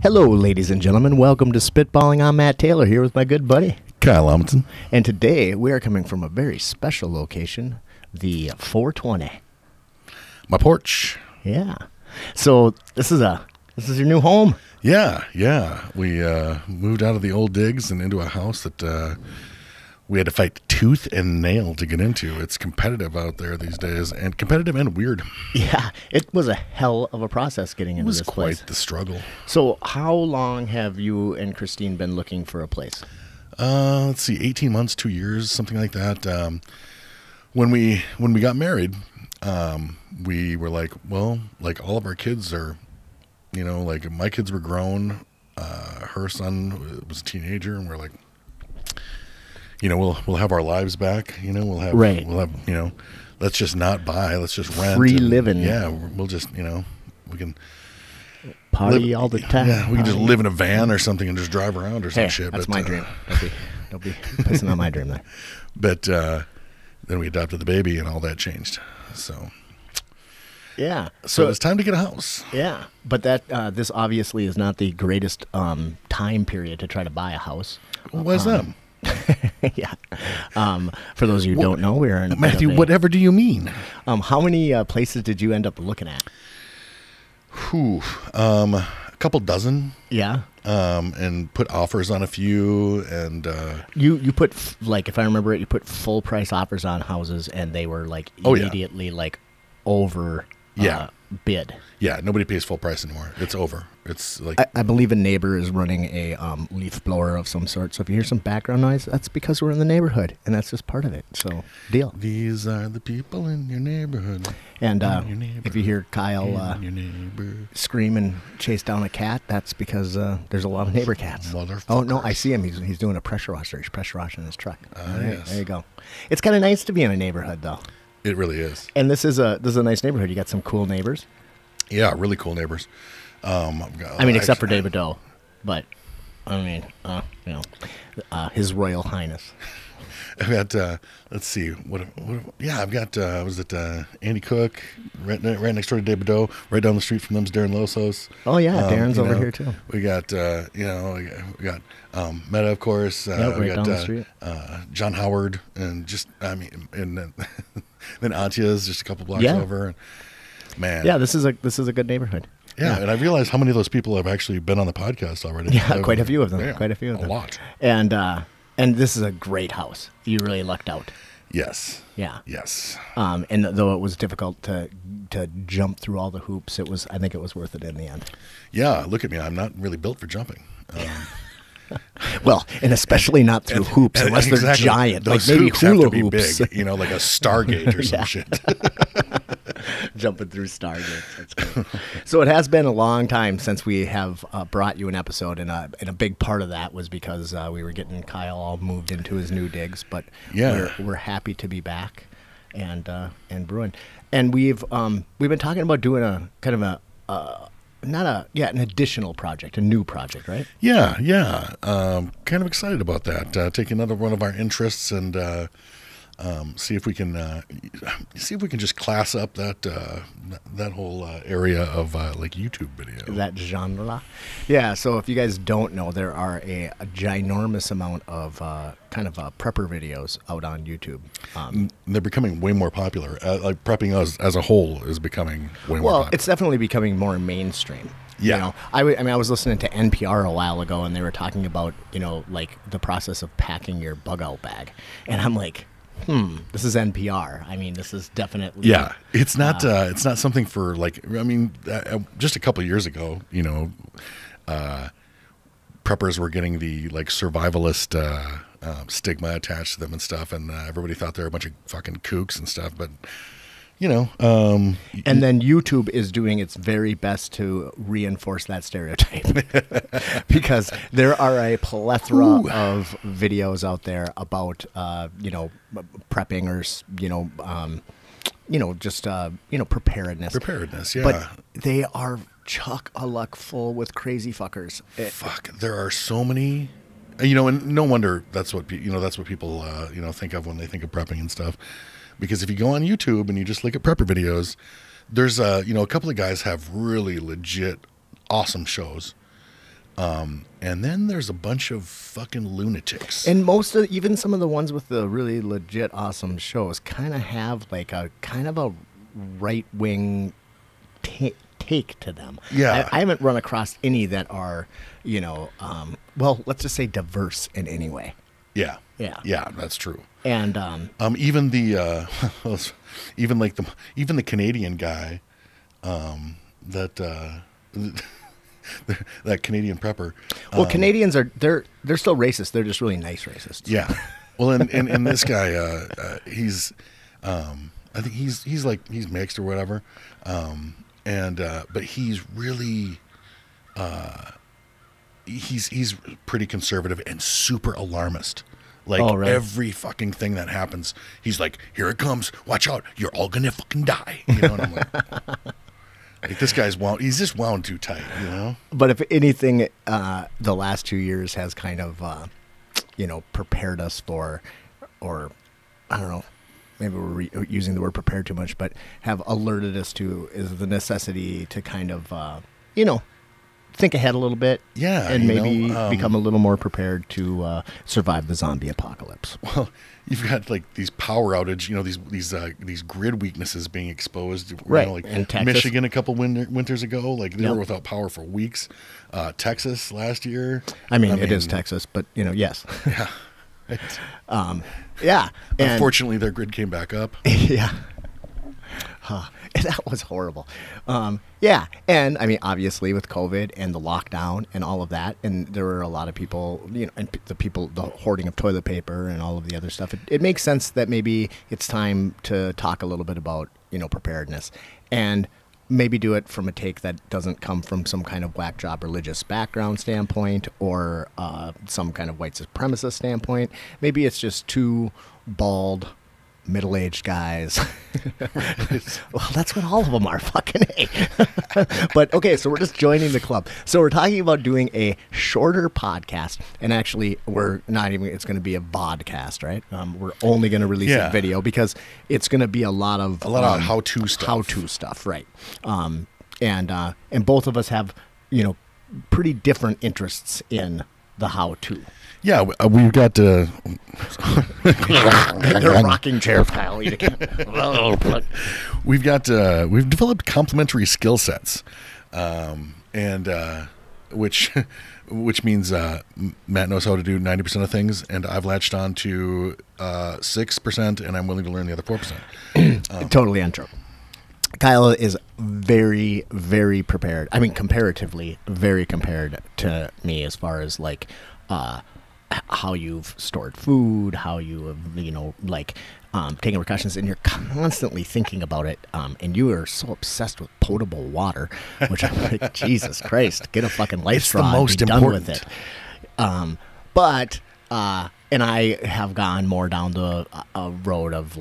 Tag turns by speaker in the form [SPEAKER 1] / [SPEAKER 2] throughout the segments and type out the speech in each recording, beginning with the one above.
[SPEAKER 1] Hello, ladies and gentlemen. Welcome to Spitballing. I'm Matt Taylor here with my good buddy
[SPEAKER 2] Kyle Amundsen.
[SPEAKER 1] And today we are coming from a very special location, the 420.
[SPEAKER 2] My porch.
[SPEAKER 1] Yeah. So this is your new home.
[SPEAKER 2] Yeah. We moved out of the old digs and into a house that we had to fight tooth and nail to get into. It's competitive out there these days, and competitive and weird.
[SPEAKER 1] Yeah, it was a hell of a process getting into this place.
[SPEAKER 2] It was quite the struggle.
[SPEAKER 1] So how long have you and Christine been looking for a place?
[SPEAKER 2] Let's see, 18 months, 2 years, something like that. When we got married, we were like, well, like all of our kids are, like my kids were grown. Her son was a teenager, and we're like, we'll have our lives back. We'll have, let's just not buy. Let's just rent.
[SPEAKER 1] Free living.
[SPEAKER 2] Yeah, we'll just, we can
[SPEAKER 1] party all the time.
[SPEAKER 2] Yeah, we can just live in a van or something and just drive around or some shit.
[SPEAKER 1] That's my dream. Don't be pissing on my dream there.
[SPEAKER 2] But then we adopted the baby, and all that changed. So.
[SPEAKER 1] Yeah.
[SPEAKER 2] So it's time to get a house.
[SPEAKER 1] Yeah, but this obviously is not the greatest time period to try to buy a house.
[SPEAKER 2] Well, why is that?
[SPEAKER 1] Yeah. For those of you who don't know, we're in
[SPEAKER 2] Matthew. Whatever do you mean?
[SPEAKER 1] How many places did you end up looking at?
[SPEAKER 2] A couple dozen.
[SPEAKER 1] Yeah.
[SPEAKER 2] And put offers on a few, and
[SPEAKER 1] you put if I remember it, you put full price offers on houses, and they were immediately over. Bid.
[SPEAKER 2] Yeah, nobody pays full price anymore. It's over. It's like
[SPEAKER 1] I believe a neighbor is running a leaf blower of some sort. So if you hear some background noise, that's because we're in the neighborhood, and that's just part of it. So deal.
[SPEAKER 2] These are the people in your neighborhood.
[SPEAKER 1] And if you hear Kyle scream and chase down a cat, that's because there's a lot of neighbor cats. Oh no, I see him. He's doing a pressure washer. He's pressure washing his truck.
[SPEAKER 2] Yes.
[SPEAKER 1] There you go. It's kind of nice to be in a neighborhood, though.
[SPEAKER 2] It really is.
[SPEAKER 1] And this is a nice neighborhood. You got some cool neighbors.
[SPEAKER 2] Yeah, really cool neighbors.
[SPEAKER 1] Except for David Doe, but His Royal Highness.
[SPEAKER 2] I've got let's see I've got was it Andy Cook right next door to David Doe, right down the street from them's Darren Losos.
[SPEAKER 1] Oh yeah, Darren's over here too.
[SPEAKER 2] We got we got Meta, of course. We got
[SPEAKER 1] down the street.
[SPEAKER 2] John Howard, and and then Antya's just a couple blocks over. And, man,
[SPEAKER 1] yeah, this is a good neighborhood.
[SPEAKER 2] Yeah, and I realized how many of those people have actually been on the podcast already.
[SPEAKER 1] Yeah, quite a few of them.
[SPEAKER 2] Yeah,
[SPEAKER 1] quite a few of them.
[SPEAKER 2] A lot.
[SPEAKER 1] And this is a great house. You really lucked out.
[SPEAKER 2] Yes.
[SPEAKER 1] Yeah.
[SPEAKER 2] Yes.
[SPEAKER 1] And though it was difficult to jump through all the hoops, I think it was worth it in the end.
[SPEAKER 2] Yeah, look at me. I'm not really built for jumping.
[SPEAKER 1] Well, and especially not through hoops, unless they're giant.
[SPEAKER 2] Those
[SPEAKER 1] like maybe
[SPEAKER 2] hoops
[SPEAKER 1] hula
[SPEAKER 2] have to
[SPEAKER 1] hoops.
[SPEAKER 2] be big, like a Stargate or some shit.
[SPEAKER 1] Jumping through Stargates. That's cool. So it has been a long time since we have brought you an episode, and a big part of that was because we were getting Kyle all moved into his new digs. But we're happy to be back and brewing. And we've been talking about doing a kind of an additional project, a new project, right?
[SPEAKER 2] Yeah. Kind of excited about that. Take another one of our interests and see if we can just class up that whole area of YouTube video.
[SPEAKER 1] That genre. Yeah. So if you guys don't know, there are a ginormous amount of kind of prepper videos out on YouTube.
[SPEAKER 2] They're becoming way more popular. Prepping as a whole is becoming way more popular.
[SPEAKER 1] It's definitely becoming more mainstream.
[SPEAKER 2] Yeah.
[SPEAKER 1] I was listening to NPR a while ago, and they were talking about, the process of packing your bug out bag. And I'm like, this is NPR. I mean, this is definitely...
[SPEAKER 2] Yeah. It's not something for just a couple of years ago, preppers were getting the survivalist stigma attached to them and stuff, and everybody thought they were a bunch of fucking kooks and stuff, but and
[SPEAKER 1] then YouTube is doing its very best to reinforce that stereotype because there are a plethora of videos out there about prepping or preparedness.
[SPEAKER 2] Preparedness, yeah.
[SPEAKER 1] But they are chock-a-luck full with crazy fuckers.
[SPEAKER 2] There are so many. And no wonder that's what people think of when they think of prepping and stuff. Because if you go on YouTube and you just look at prepper videos, there's a couple of guys have really legit awesome shows. And then there's a bunch of fucking lunatics.
[SPEAKER 1] And even some of the ones with the really legit awesome shows kind of have like a kind of a right wing take to them.
[SPEAKER 2] Yeah.
[SPEAKER 1] I haven't run across any that are, well, let's just say diverse in any way.
[SPEAKER 2] Yeah.
[SPEAKER 1] Yeah.
[SPEAKER 2] Yeah, that's true.
[SPEAKER 1] And
[SPEAKER 2] even the even the Canadian guy, that Canadian prepper.
[SPEAKER 1] Well, Canadians they're still racist. They're just really nice racists.
[SPEAKER 2] Yeah. Well, and this guy, he's, I think he's mixed or whatever, but he's really, he's pretty conservative and super alarmist. Like, every fucking thing that happens, he's like, "Here it comes! Watch out! You're all gonna fucking die!" You know, and I'm like, this guy's he's just wound too tight, you know.
[SPEAKER 1] But if anything, the last 2 years has kind of, prepared us for, or I don't know, maybe we're using the word prepared too much, but have alerted us to is the necessity to kind of, think ahead a little bit, and maybe become a little more prepared to survive the zombie apocalypse.
[SPEAKER 2] Well, you've got like these power outage, these grid weaknesses being exposed,
[SPEAKER 1] right?
[SPEAKER 2] Like
[SPEAKER 1] in Texas.
[SPEAKER 2] Michigan a couple winters ago, like they were without power for weeks. Texas last year.
[SPEAKER 1] I mean, it is Texas, but yes.
[SPEAKER 2] Yeah.
[SPEAKER 1] Yeah. And
[SPEAKER 2] unfortunately, their grid came back up.
[SPEAKER 1] Yeah. That was horrible. Yeah. And I mean, obviously with COVID and the lockdown and all of that, and there were a lot of people, and the hoarding of toilet paper and all of the other stuff. It makes sense that maybe it's time to talk a little bit about, preparedness, and maybe do it from a take that doesn't come from some kind of whack job religious background standpoint or some kind of white supremacist standpoint. Maybe it's just two bald, middle-aged guys. Well, that's what all of them are, fucking A. But okay, so we're just joining the club. So we're talking about doing a shorter podcast, and actually we're not even, it's going to be a vodcast, right? We're only going to release a video because it's going to be a lot of
[SPEAKER 2] how-to stuff.
[SPEAKER 1] Right. And both of us have, pretty different interests in the how-to.
[SPEAKER 2] Yeah, we've got
[SPEAKER 1] the rocking chair pile.
[SPEAKER 2] We've developed complementary skill sets, and which means Matt knows how to do 90% of things, and I've latched on to 6%, and I'm willing to learn the other 4%.
[SPEAKER 1] Totally untrue. Kyle is very, very prepared. I mean, comparatively, very compared to me as far as like how you've stored food, how you have, taking precautions, and you're constantly thinking about it. And you are so obsessed with potable water, which I'm like, Jesus Christ, get a fucking life straw.
[SPEAKER 2] It's the most
[SPEAKER 1] and be
[SPEAKER 2] important.
[SPEAKER 1] Done with it. And I have gone more down the road of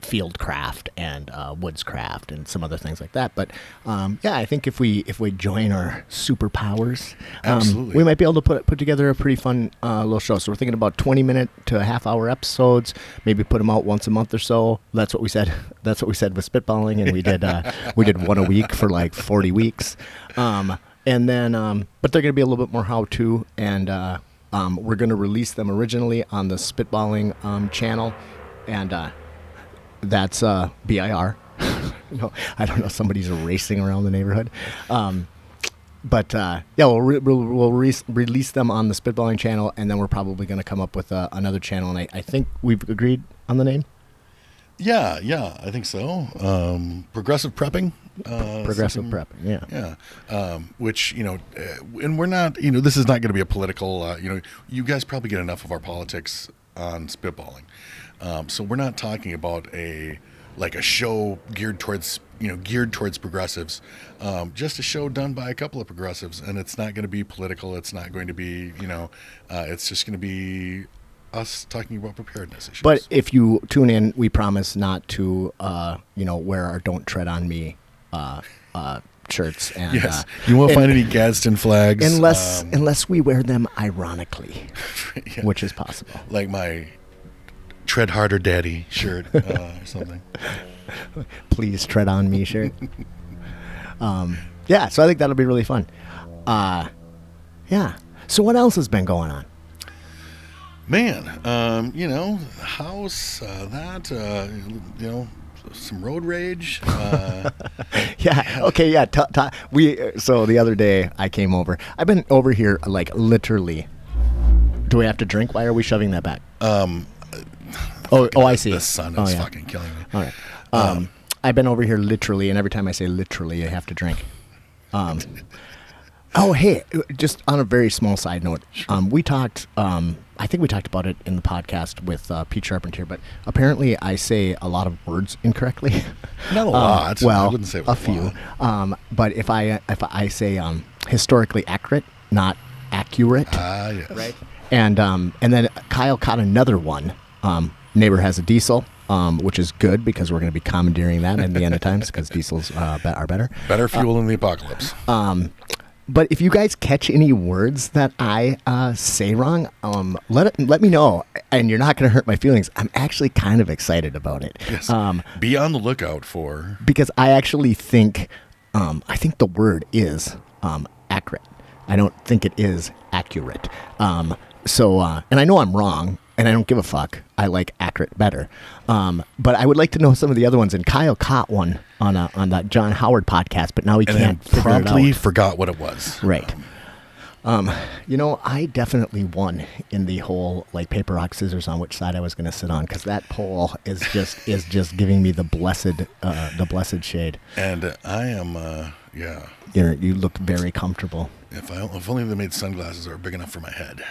[SPEAKER 1] field craft and woodscraft and some other things like that. But I think if we join our superpowers, we might be able to put together a pretty fun little show. So we're thinking about 20-minute to a half-hour episodes. Maybe put them out once a month or so. That's what we said. That's what we said with spitballing, and we did one a week for like 40 weeks. And then, but they're going to be a little bit more how-to, and we're going to release them originally on the spitballing channel, and that's BIR. No, I don't know. Somebody's racing around the neighborhood. But we'll release them on the spitballing channel, and then we're probably going to come up with another channel. And I think we've agreed on the name.
[SPEAKER 2] Yeah, I think so. Progressive prepping.
[SPEAKER 1] Progressive prepping,
[SPEAKER 2] yeah. Which, and we're not, this is not going to be a political, you guys probably get enough of our politics on spitballing. So we're not talking about a show geared towards progressives, just a show done by a couple of progressives, and it's not going to be political. It's not going to be, it's just going to be us talking about preparedness issues.
[SPEAKER 1] But if you tune in, we promise not to, wear our "Don't Tread on Me" shirts. And
[SPEAKER 2] yes, you won't find any Gadsden flags
[SPEAKER 1] unless we wear them ironically, which is possible.
[SPEAKER 2] Like my "Tread Harder, Daddy" shirt or something.
[SPEAKER 1] Please tread on me shirt. So I think that'll be really fun. Yeah. So what else has been going on?
[SPEAKER 2] Man, house, some road rage.
[SPEAKER 1] Yeah. Okay. Yeah. So the other day I came over. I've been over here like literally. Do we have to drink? Why are we shoving that back? I see.
[SPEAKER 2] The sun is fucking killing me.
[SPEAKER 1] All right. I've been over here literally, and every time I say literally, I have to drink. Hey, just on a very small side note, we talked. I think we talked about it in the podcast with Pete Charpentier, but apparently I say a lot of words incorrectly.
[SPEAKER 2] Not a lot.
[SPEAKER 1] Well,
[SPEAKER 2] I wouldn't say
[SPEAKER 1] a few. But if I say historically accurate, not accurate,
[SPEAKER 2] yes.
[SPEAKER 1] right? And then Kyle caught another one. Neighbor has a diesel, which is good because we're going to be commandeering that in the end of times because diesels are better.
[SPEAKER 2] Better fuel in the apocalypse.
[SPEAKER 1] But if you guys catch any words that I say wrong, let me know, and you're not going to hurt my feelings. I'm actually kind of excited about it.
[SPEAKER 2] Yes. Be on the lookout for,
[SPEAKER 1] because I actually think the word is accurate. I don't think it is accurate. And I know I'm wrong, and I don't give a fuck. I like accurate better. But I would like to know some of the other ones. And Kyle caught one on that John Howard podcast, but now he can't figure it out.
[SPEAKER 2] Promptly forgot what it was.
[SPEAKER 1] Right. I definitely won in the whole like paper rock scissors on which side I was going to sit on, because that pole is just giving me the blessed shade.
[SPEAKER 2] And I am
[SPEAKER 1] You look very comfortable.
[SPEAKER 2] If only they made sunglasses that were big enough for my head.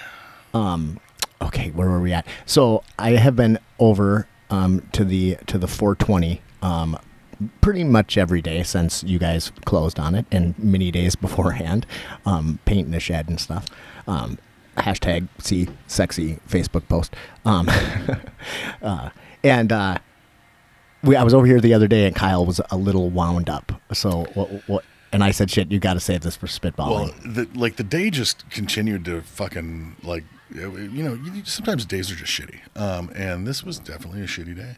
[SPEAKER 1] Okay, where were we at? So I have been over to the 420 pretty much every day since you guys closed on it, and many days beforehand, painting the shed and stuff. Hashtag see sexy Facebook post. I was over here the other day, and Kyle was a little wound up. So what? And I said, "Shit, you got to save this for spitballing."
[SPEAKER 2] Well, the day just continued to fucking sometimes days are just shitty. And this was definitely a shitty day.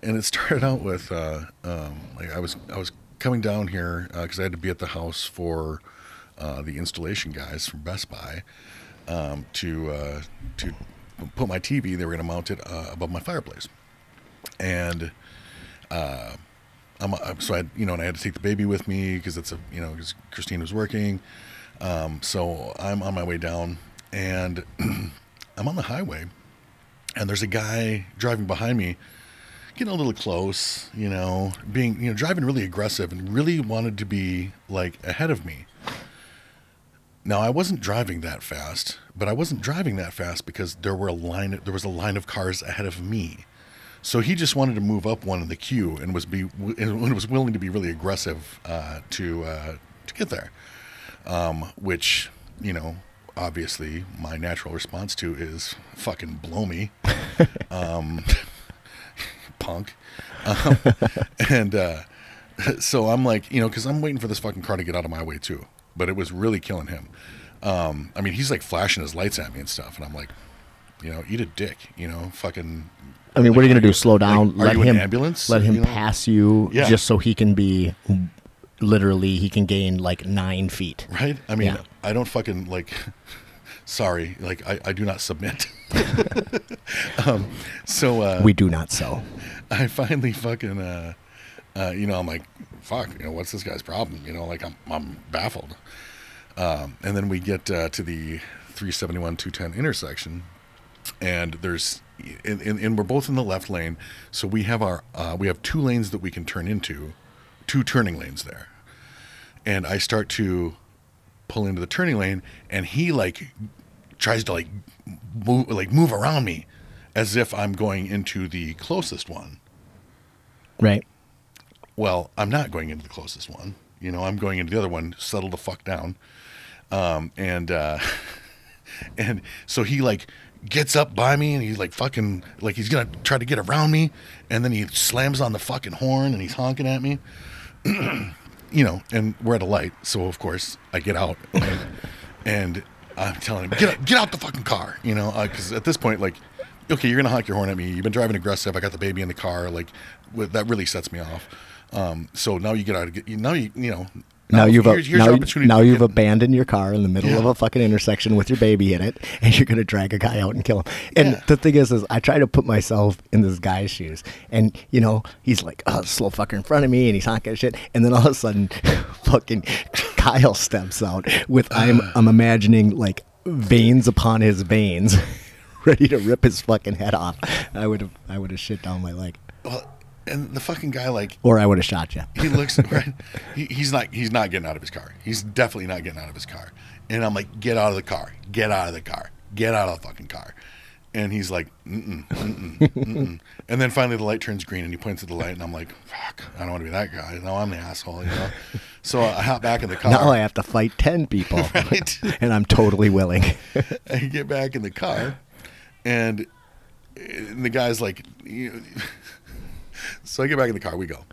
[SPEAKER 2] And it started out with I was coming down here because I had to be at the house for the installation guys from Best Buy to put my TV. They were going to mount it above my fireplace, and so and I had to take the baby with me because because Christine was working. So I'm on my way down, and I'm on the highway, and there's a guy driving behind me, getting a little close, driving really aggressive and really wanted to be like ahead of me. Now I wasn't driving that fast, but I wasn't driving that fast because there was a line of cars ahead of me. So he just wanted to move up one in the queue and was willing to be really aggressive to get there, which obviously my natural response to is fucking blow me, punk, and so I'm like, because I'm waiting for this fucking car to get out of my way too, but it was really killing him. He's like flashing his lights at me and stuff, and I'm like, eat a dick, fucking.
[SPEAKER 1] I mean, what are you going to do? Slow down?
[SPEAKER 2] Let him ambulance?
[SPEAKER 1] Let him pass you, just so he can be. Literally, he can gain like 9 feet.
[SPEAKER 2] Right? I mean, I don't fucking sorry, I do not submit.
[SPEAKER 1] We do not so.
[SPEAKER 2] I finally fucking, I'm like, fuck, what's this guy's problem? I'm baffled. And then we get to the 371-210 intersection, and there's, and we're both in the left lane, so we have we have 2 lanes that we can turn into, 2 turning lanes there. And I start to pull into the turning lane, and he tries to move around me as if I'm going into the closest one.
[SPEAKER 1] Right.
[SPEAKER 2] Well, I'm not going into the closest one. I'm going into the other one. Settle the fuck down. And so he gets up by me, and he's fucking he's gonna try to get around me, and then he slams on the fucking horn and he's honking at me. And we're at a light, so of course I get out, and I'm telling him, get out the fucking car, because at this point, okay, you're gonna honk your horn at me. You've been driving aggressive. I got the baby in the car. That really sets me off. So now you get out.
[SPEAKER 1] Now you've
[SPEAKER 2] here's your opportunity
[SPEAKER 1] now
[SPEAKER 2] to
[SPEAKER 1] you've
[SPEAKER 2] get-
[SPEAKER 1] abandoned your car in the middle of a fucking intersection with your baby in it, and you're gonna drag a guy out and kill him. And the thing is I try to put myself in this guy's shoes, and he's like, oh, this little fucker in front of me, and he's honking and shit, and then all of a sudden, fucking Kyle steps out with I'm imagining like veins upon his veins, ready to rip his fucking head off. I would have shit down my leg.
[SPEAKER 2] Well, and the fucking guy, like,
[SPEAKER 1] or I would have shot you.
[SPEAKER 2] He looks right. He's not getting out of his car. He's definitely not getting out of his car. And I'm like, get out of the car. Get out of the car. Get out of the fucking car. And he's like, mm-mm. And then finally the light turns green and he points at the light and I'm like, fuck, I don't want to be that guy. No, I'm the asshole, So I hop back in the car.
[SPEAKER 1] Now I have to fight 10 people.
[SPEAKER 2] Right?
[SPEAKER 1] And I'm totally willing.
[SPEAKER 2] I get back in the car and the guy's like, so I get back in the car, we go.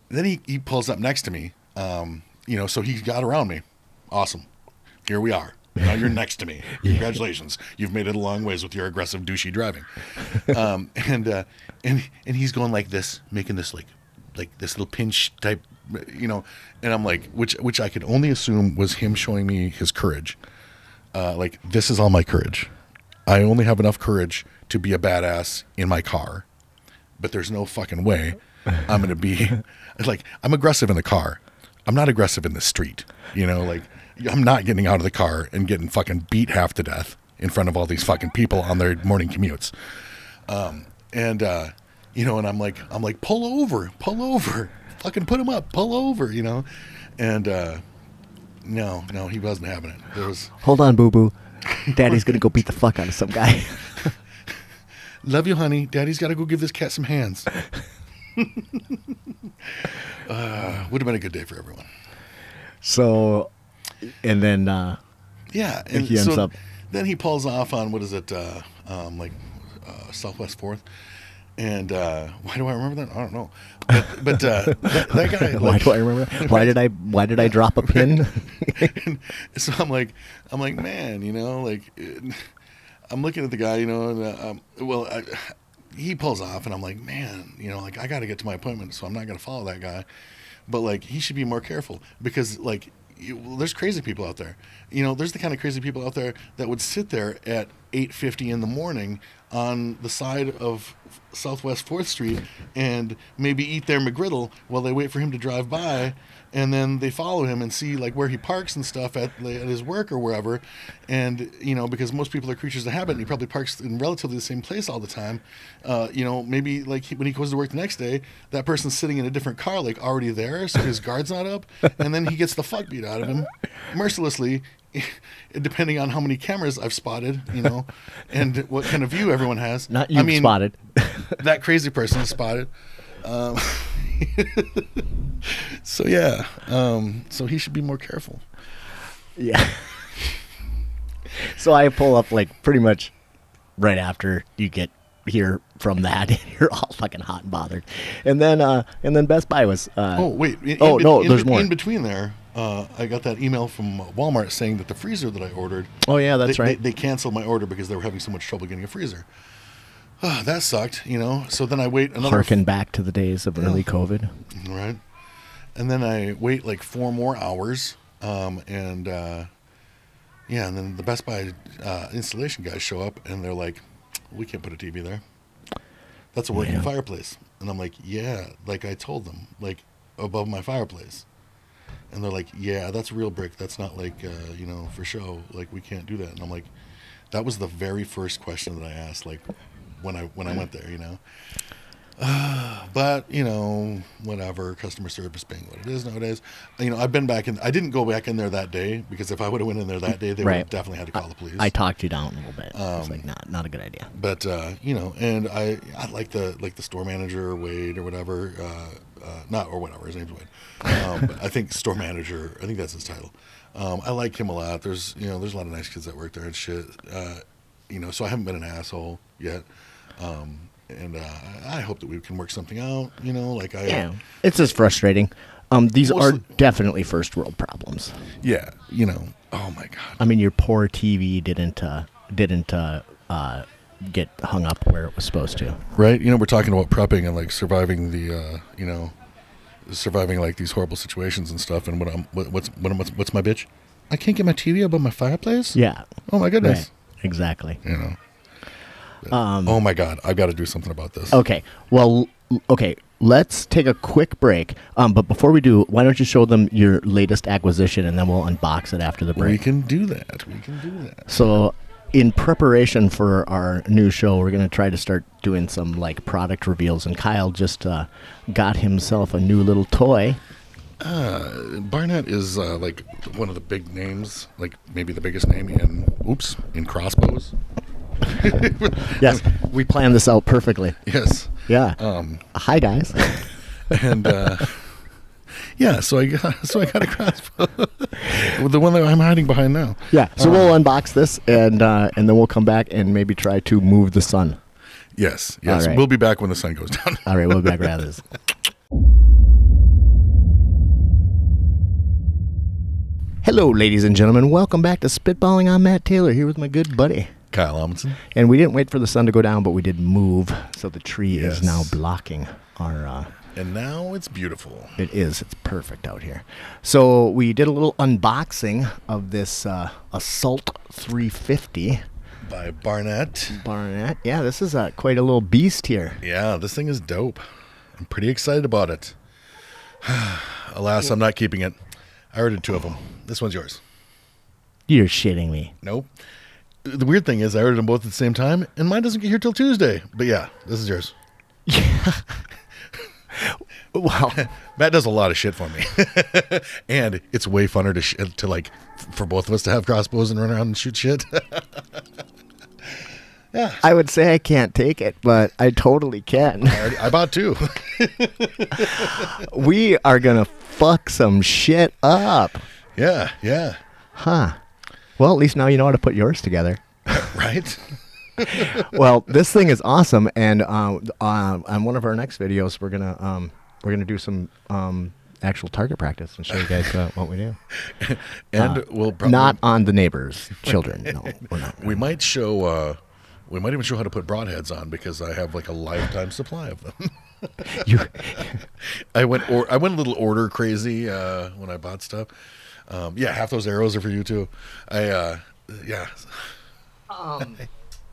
[SPEAKER 2] Then he pulls up next to me, so he got around me. Awesome. Here we are. Now you're next to me. Congratulations. You've made it a long ways with your aggressive, douchey driving. And he's going like this, making this like this little pinch type, and I'm like, which I could only assume was him showing me his courage. Like, this is all my courage. I only have enough courage to be a badass in my car, but there's no fucking way I'm going to be like, I'm aggressive in the car. I'm not aggressive in the street, like I'm not getting out of the car and getting fucking beat half to death in front of all these fucking people on their morning commutes. And I'm like, pull over, fucking put him up, pull over, and, no, he wasn't having it. There was,
[SPEAKER 1] hold on, boo-boo. Daddy's going to go beat the fuck out of some guy.
[SPEAKER 2] Love you, honey. Daddy's got to go give this cat some hands. Would have been a good day for everyone.
[SPEAKER 1] So, and then
[SPEAKER 2] yeah, and
[SPEAKER 1] he ends up.
[SPEAKER 2] Then he pulls off on what is it, Southwest 4th, and why do I remember that? I don't know. But that guy.
[SPEAKER 1] Why do I remember that? Why did I drop a pin?
[SPEAKER 2] So I'm like, man, I'm looking at the guy, and he pulls off, and I'm like, man, I got to get to my appointment, so I'm not going to follow that guy. But like, he should be more careful because like, there's crazy people out there. There's the kind of crazy people out there that would sit there at 8:50 in the morning on the side of Southwest 4th Street and maybe eat their McGriddle while they wait for him to drive by, and then they follow him and see like where he parks and stuff at his work or wherever, and because most people are creatures of habit and he probably parks in relatively the same place all the time, maybe like when he goes to work the next day, that person's sitting in a different car like already there, so his guard's not up, and then he gets the fuck beat out of him mercilessly, depending on how many cameras I've spotted, and what kind of view everyone has.
[SPEAKER 1] Not you spotted.
[SPEAKER 2] That crazy person is spotted. So yeah, so he should be more careful.
[SPEAKER 1] Yeah. So I pull up like pretty much right after you get here from that, and you're all fucking hot and bothered. And then Best Buy was. There's more
[SPEAKER 2] in between there. I got that email from Walmart saying that the freezer that I ordered.
[SPEAKER 1] Oh yeah, that's right.
[SPEAKER 2] They canceled my order because they were having so much trouble getting a freezer. That sucked, So then I wait another.
[SPEAKER 1] Harken back to the days of early COVID.
[SPEAKER 2] Right. And then I wait like 4 more hours, and then the Best Buy installation guys show up, and they're like, "We can't put a TV there. That's a working fireplace." And I'm like, "Yeah," like I told them, like above my fireplace. And they're like, "Yeah, that's real brick. That's not like for show. Like we can't do that." And I'm like, that was the very first question that I asked, like when I went there, But whatever, customer service being what it is nowadays. I've been back in. I didn't go back in there that day because if I would have went in there that day, they would have definitely had to call the police.
[SPEAKER 1] I talked you down a little bit. It's like not a good idea.
[SPEAKER 2] But and I like the store manager Wade or whatever. His name's Wade. But I think store manager. I think that's his title. I like him a lot. There's a lot of nice kids that work there and shit. So I haven't been an asshole yet. And I hope that we can work something out,
[SPEAKER 1] it's just frustrating. These are definitely first world problems.
[SPEAKER 2] Yeah, oh my God.
[SPEAKER 1] I mean, your poor TV didn't get hung up where it was supposed to.
[SPEAKER 2] Right? We're talking about prepping and like surviving the, surviving like these horrible situations and stuff. And what's my bitch? I can't get my TV above my fireplace.
[SPEAKER 1] Yeah.
[SPEAKER 2] Oh my goodness.
[SPEAKER 1] Right. Exactly.
[SPEAKER 2] You know. Oh my God, I've got to do something about this.
[SPEAKER 1] Okay. Well, okay. Let's take a quick break. But before we do, why don't you show them your latest acquisition, and then we'll unbox it after the break.
[SPEAKER 2] We can do that.
[SPEAKER 1] So, in preparation for our new show, we're going to try to start doing some like product reveals. And Kyle just got himself a new little toy.
[SPEAKER 2] Barnett is like one of the big names, like maybe the biggest name in crossbows.
[SPEAKER 1] Yes, we planned this out perfectly.
[SPEAKER 2] Yes.
[SPEAKER 1] Yeah. Hi, guys.
[SPEAKER 2] And yeah, so I got a crossbow, the one that I'm hiding behind now.
[SPEAKER 1] Yeah. So we'll unbox this, and then we'll come back and maybe try to move the sun.
[SPEAKER 2] Yes.
[SPEAKER 1] Right.
[SPEAKER 2] We'll be back when the sun goes down.
[SPEAKER 1] All right, we'll be back right after this. Hello, ladies and gentlemen. Welcome back to Spitballing. I'm Matt Taylor here with my good buddy
[SPEAKER 2] Kyle Amundsen.
[SPEAKER 1] And we didn't wait for the sun to go down, but we did move, so the tree
[SPEAKER 2] Yes.
[SPEAKER 1] is now blocking our...
[SPEAKER 2] And now it's beautiful.
[SPEAKER 1] It is. It's perfect out here. So we did a little unboxing of this Assault 350.
[SPEAKER 2] By Barnett.
[SPEAKER 1] Yeah, this is quite a little beast here.
[SPEAKER 2] Yeah, this thing is dope. I'm pretty excited about it. Alas, I'm not keeping it. I ordered 2 of them. This one's yours.
[SPEAKER 1] You're shitting me.
[SPEAKER 2] Nope. The weird thing is I ordered them both at the same time, and mine doesn't get here till Tuesday. But yeah, this is yours.
[SPEAKER 1] Yeah. Wow.
[SPEAKER 2] Matt does a lot of shit for me. And it's way funner to like, for both of us to have crossbows and run around and shoot shit. Yeah.
[SPEAKER 1] I would say I can't take it, but I totally can.
[SPEAKER 2] I bought 2.
[SPEAKER 1] We are going to fuck some shit up.
[SPEAKER 2] Yeah.
[SPEAKER 1] Huh. Well, at least now you know how to put yours together.
[SPEAKER 2] Right?
[SPEAKER 1] Well, this thing is awesome, and on one of our next videos, we're gonna do some actual target practice and show you guys what we do.
[SPEAKER 2] And we'll probably
[SPEAKER 1] not on the neighbors' children. No, we're not.
[SPEAKER 2] We might show. We might even show how to put broadheads on because I have like a lifetime supply of them. I went a little order crazy when I bought stuff. Yeah, half those arrows are for you too. Yeah.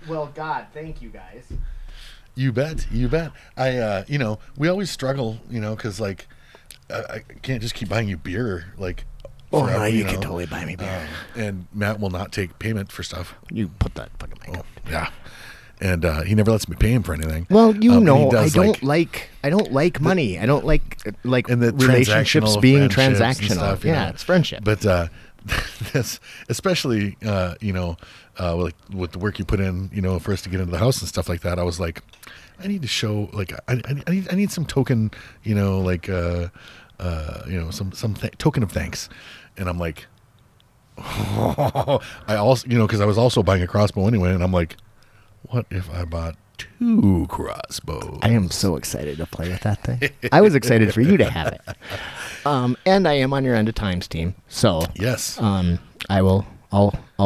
[SPEAKER 1] Well, God, thank you guys.
[SPEAKER 2] You bet. We always struggle, because like I can't just keep buying you beer, like.
[SPEAKER 1] Oh no, you can totally buy me beer.
[SPEAKER 2] And Matt will not take payment for stuff.
[SPEAKER 1] You put that fucking mic up.
[SPEAKER 2] Yeah. And he never lets me pay him for anything.
[SPEAKER 1] Well, I don't like money. I don't like
[SPEAKER 2] and the
[SPEAKER 1] relationships being transactional.
[SPEAKER 2] Stuff,
[SPEAKER 1] yeah, it's friendship.
[SPEAKER 2] But this, especially like with the work you put in, for us to get into the house and stuff like that, I was like, I need to show like I need some token, some token of thanks, and I'm like, I also because I was also buying a crossbow anyway, and I'm like, what if I bought 2 crossbows?
[SPEAKER 1] I am so excited to play with that thing. I was excited for you to have it. And I am on your End of Times team, so
[SPEAKER 2] yes,
[SPEAKER 1] I'll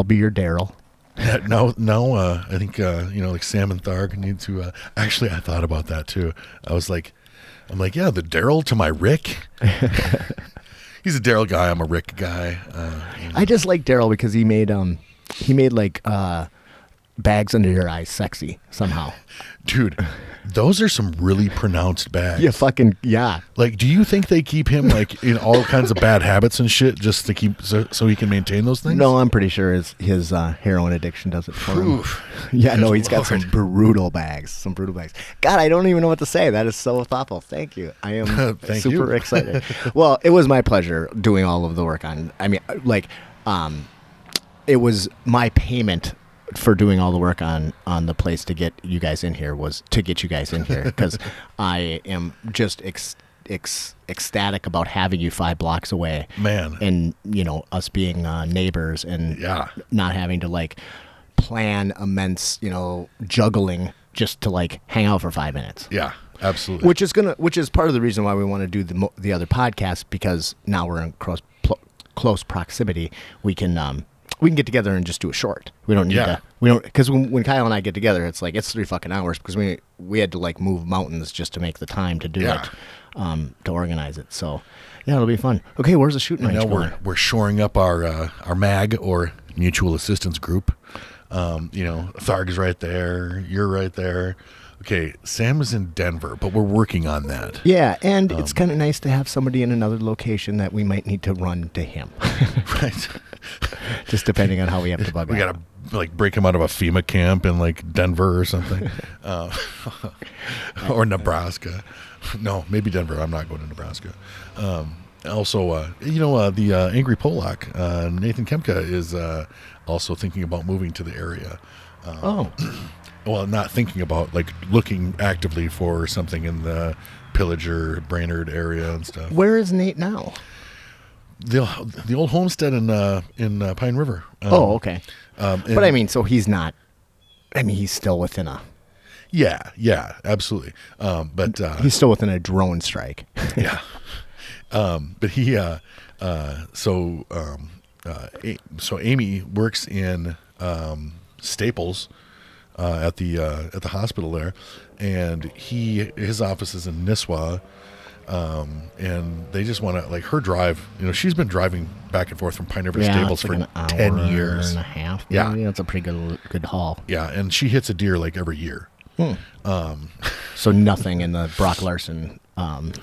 [SPEAKER 1] be your Daryl.
[SPEAKER 2] No, I think like Sam and Tharg need to. Actually, I thought about that too. I'm like, yeah, the Daryl to my Rick. He's a Daryl guy. I'm a Rick guy.
[SPEAKER 1] I just like Daryl because he made like bags under your eyes sexy somehow.
[SPEAKER 2] Dude, those are some really pronounced bags.
[SPEAKER 1] Yeah.
[SPEAKER 2] Like, do you think they keep him like in all kinds of bad habits and shit just to keep so he can maintain those things?
[SPEAKER 1] No, I'm pretty sure his heroin addiction does it for him. Yeah, no, he's got some brutal bags. God, I don't even know what to say. That is so thoughtful. Thank you. I am super excited. Well, it was my pleasure doing all of the work on. I mean, like, it was my payment for doing all the work on the place to get you guys in here because I am just ecstatic about having you 5 blocks away,
[SPEAKER 2] man,
[SPEAKER 1] and us being neighbors and not having to like plan immense juggling just to like hang out for 5 minutes.
[SPEAKER 2] Yeah, absolutely.
[SPEAKER 1] Which is part of the reason why we want to do the other podcast, because now we're in close proximity. We can get together and just do a short. We don't need because when Kyle and I get together, it's like it's 3 fucking hours because we had to like move mountains just to make the time to do it. to organize it. So yeah, it'll be fun. Okay, where's the shooting range
[SPEAKER 2] Now
[SPEAKER 1] going?
[SPEAKER 2] we're shoring up our MAG, or mutual assistance group. Tharg's right there. You're right there. Okay, Sam is in Denver, but we're working on that.
[SPEAKER 1] Yeah, and it's kind of nice to have somebody in another location that we might need to run to him.
[SPEAKER 2] Right.
[SPEAKER 1] Just depending on how we have to bug
[SPEAKER 2] We
[SPEAKER 1] out.
[SPEAKER 2] gotta break him out of a FEMA camp in like Denver or something, or Nebraska. No, maybe Denver. I'm not going to Nebraska. Also, the Angry Polak, Nathan Kemka is also thinking about moving to the area. Well, not thinking about, like looking actively for something in the Pillager, Brainerd area and stuff.
[SPEAKER 1] Where is Nate now?
[SPEAKER 2] The old homestead in Pine River.
[SPEAKER 1] Okay. But I mean, so he's not. I mean, he's still within a.
[SPEAKER 2] Yeah, absolutely. But
[SPEAKER 1] he's still within a drone strike.
[SPEAKER 2] Yeah. But he. So Amy works in Staples. At the hospital there, and his office is in Nisswa, and they just want to, like, her drive. She's been driving back and forth from Pine River Stables for 10 years
[SPEAKER 1] and a half.
[SPEAKER 2] Yeah.
[SPEAKER 1] Maybe. That's a pretty good haul.
[SPEAKER 2] Yeah, and she hits a deer like every year.
[SPEAKER 1] So nothing in the Brock Larson.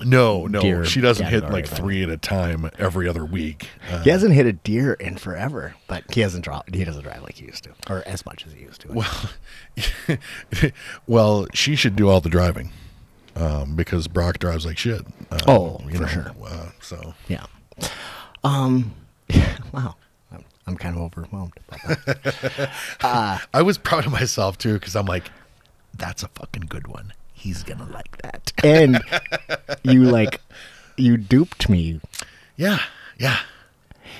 [SPEAKER 2] No,
[SPEAKER 1] deer
[SPEAKER 2] she doesn't hit
[SPEAKER 1] category,
[SPEAKER 2] like
[SPEAKER 1] right?
[SPEAKER 2] 3 at a time every other week.
[SPEAKER 1] He hasn't hit a deer in forever, but he doesn't drive like he used to, or as much as he used to.
[SPEAKER 2] Well, she should do all the driving, because Brock drives like shit.
[SPEAKER 1] For sure.
[SPEAKER 2] So
[SPEAKER 1] Yeah. Wow. I'm kind of overwhelmed about that.
[SPEAKER 2] I was proud of myself too, because I'm like, that's a fucking good one. He's gonna like that.
[SPEAKER 1] And you duped me.
[SPEAKER 2] Yeah.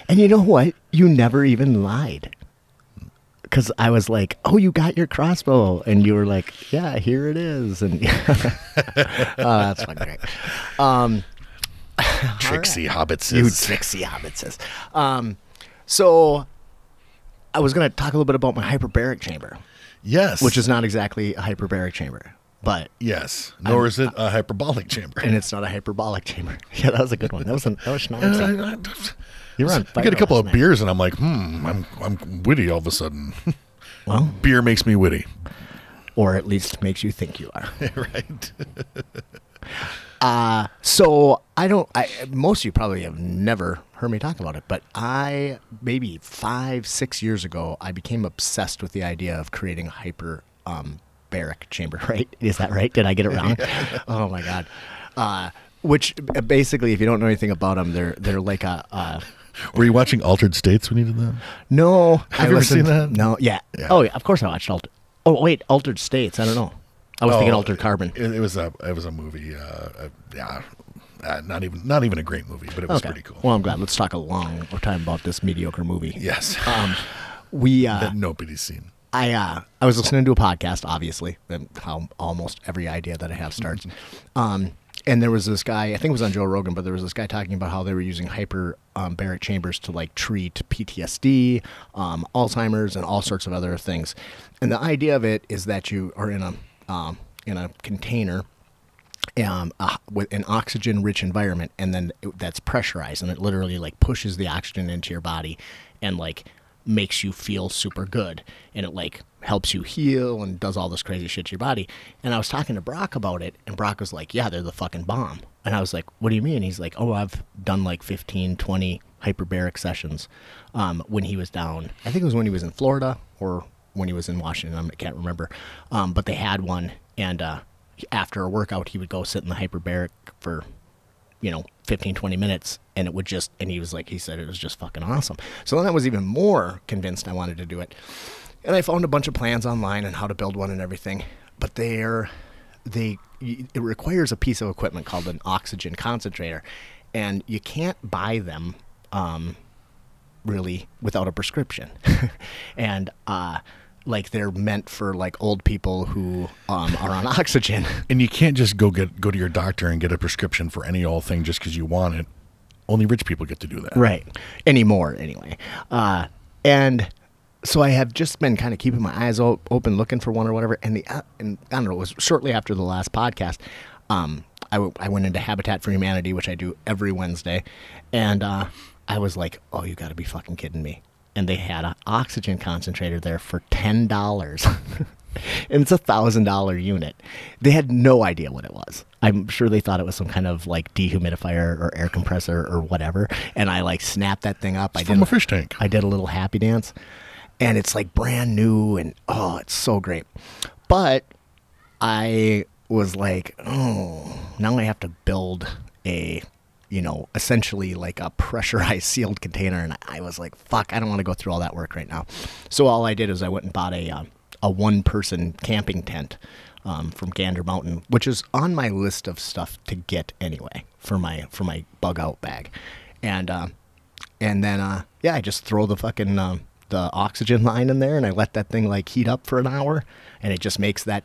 [SPEAKER 1] And you know what? You never even lied. Because I was like, oh, you got your crossbow. And you were like, yeah, here it is. And that's fucking great.
[SPEAKER 2] Trixie Hobbitses.
[SPEAKER 1] You Trixie Hobbitses. So I was going to talk a little bit about my hyperbaric chamber.
[SPEAKER 2] Yes.
[SPEAKER 1] Which is not exactly a hyperbaric chamber. But
[SPEAKER 2] yes, nor is it a hyperbolic chamber.
[SPEAKER 1] And it's not a hyperbolic chamber. Yeah, that was a good one. That was schnauzy. You're on fire.
[SPEAKER 2] I get a couple of beers and I'm like, I'm witty all of a sudden.
[SPEAKER 1] Well,
[SPEAKER 2] beer makes me witty.
[SPEAKER 1] Or at least makes you think you are.
[SPEAKER 2] Right.
[SPEAKER 1] So most of you probably have never heard me talk about it, but maybe 5-6 years ago, I became obsessed with the idea of creating a hyperbaric chamber, right? Is that right? Did I get it wrong? Yeah. Oh my God. Which basically, if you don't know anything about them, they're like a.
[SPEAKER 2] Were you watching Altered States when you did that?
[SPEAKER 1] No.
[SPEAKER 2] Have you ever seen that?
[SPEAKER 1] No. Yeah. Oh, yeah, of course I watched Altered. Oh wait, Altered States. I don't know. I was thinking Altered Carbon.
[SPEAKER 2] It was a movie. Not even a great movie, but it was pretty cool.
[SPEAKER 1] Well, I'm glad. Let's talk a long time about this mediocre movie.
[SPEAKER 2] Yes.
[SPEAKER 1] That
[SPEAKER 2] nobody's seen.
[SPEAKER 1] I was listening to a podcast, obviously, how almost every idea that I have starts. And there was this guy, I think it was on Joe Rogan, but there was this guy talking about how they were using hyperbaric chambers to like treat PTSD, Alzheimer's, and all sorts of other things. And the idea of it is that you are in a container with an oxygen-rich environment, and then that's pressurized, and it literally like pushes the oxygen into your body, and like makes you feel super good, and it like helps you heal and does all this crazy shit to your body. And I was talking to Brock about it, and Brock was like, yeah, they're the fucking bomb. And I was like, what do you mean? He's like, oh, I've done like 15-20 hyperbaric sessions when he was down. I think it was when he was in Florida or when he was in Washington. I can't remember. But they had one, and after a workout, he would go sit in the hyperbaric for 15-20 minutes, and it would just, and he said it was just fucking awesome. So then I was even more convinced I wanted to do it. And I found a bunch of plans online on how to build one and everything, but it requires a piece of equipment called an oxygen concentrator, and you can't buy them really without a prescription. And like they're meant for like old people who are on oxygen.
[SPEAKER 2] And you can't just go to your doctor and get a prescription for any old thing just because you want it. Only rich people get to do that.
[SPEAKER 1] Right. Anymore, anyway. And so I have just been kind of keeping my eyes open, looking for one or whatever. And I don't know, it was shortly after the last podcast. I went into Habitat for Humanity, which I do every Wednesday, and I was like, oh, you got to be fucking kidding me. And they had an oxygen concentrator there for $10. And it's $1,000 unit. They had no idea what it was. I'm sure they thought it was some kind of like dehumidifier or air compressor or whatever. And I like snapped that thing up.
[SPEAKER 2] It's from a fish tank.
[SPEAKER 1] I did a little happy dance, and it's like brand new, and oh, it's so great. But I was like, oh, now I have to build a, essentially like a pressurized sealed container. And I was like, fuck, I don't want to go through all that work right now. So all I did is I went and bought a one-person camping tent from Gander Mountain, which is on my list of stuff to get anyway for my bug out bag. And then I just throw the fucking the oxygen line in there, and I let that thing like heat up for an hour, and it just makes that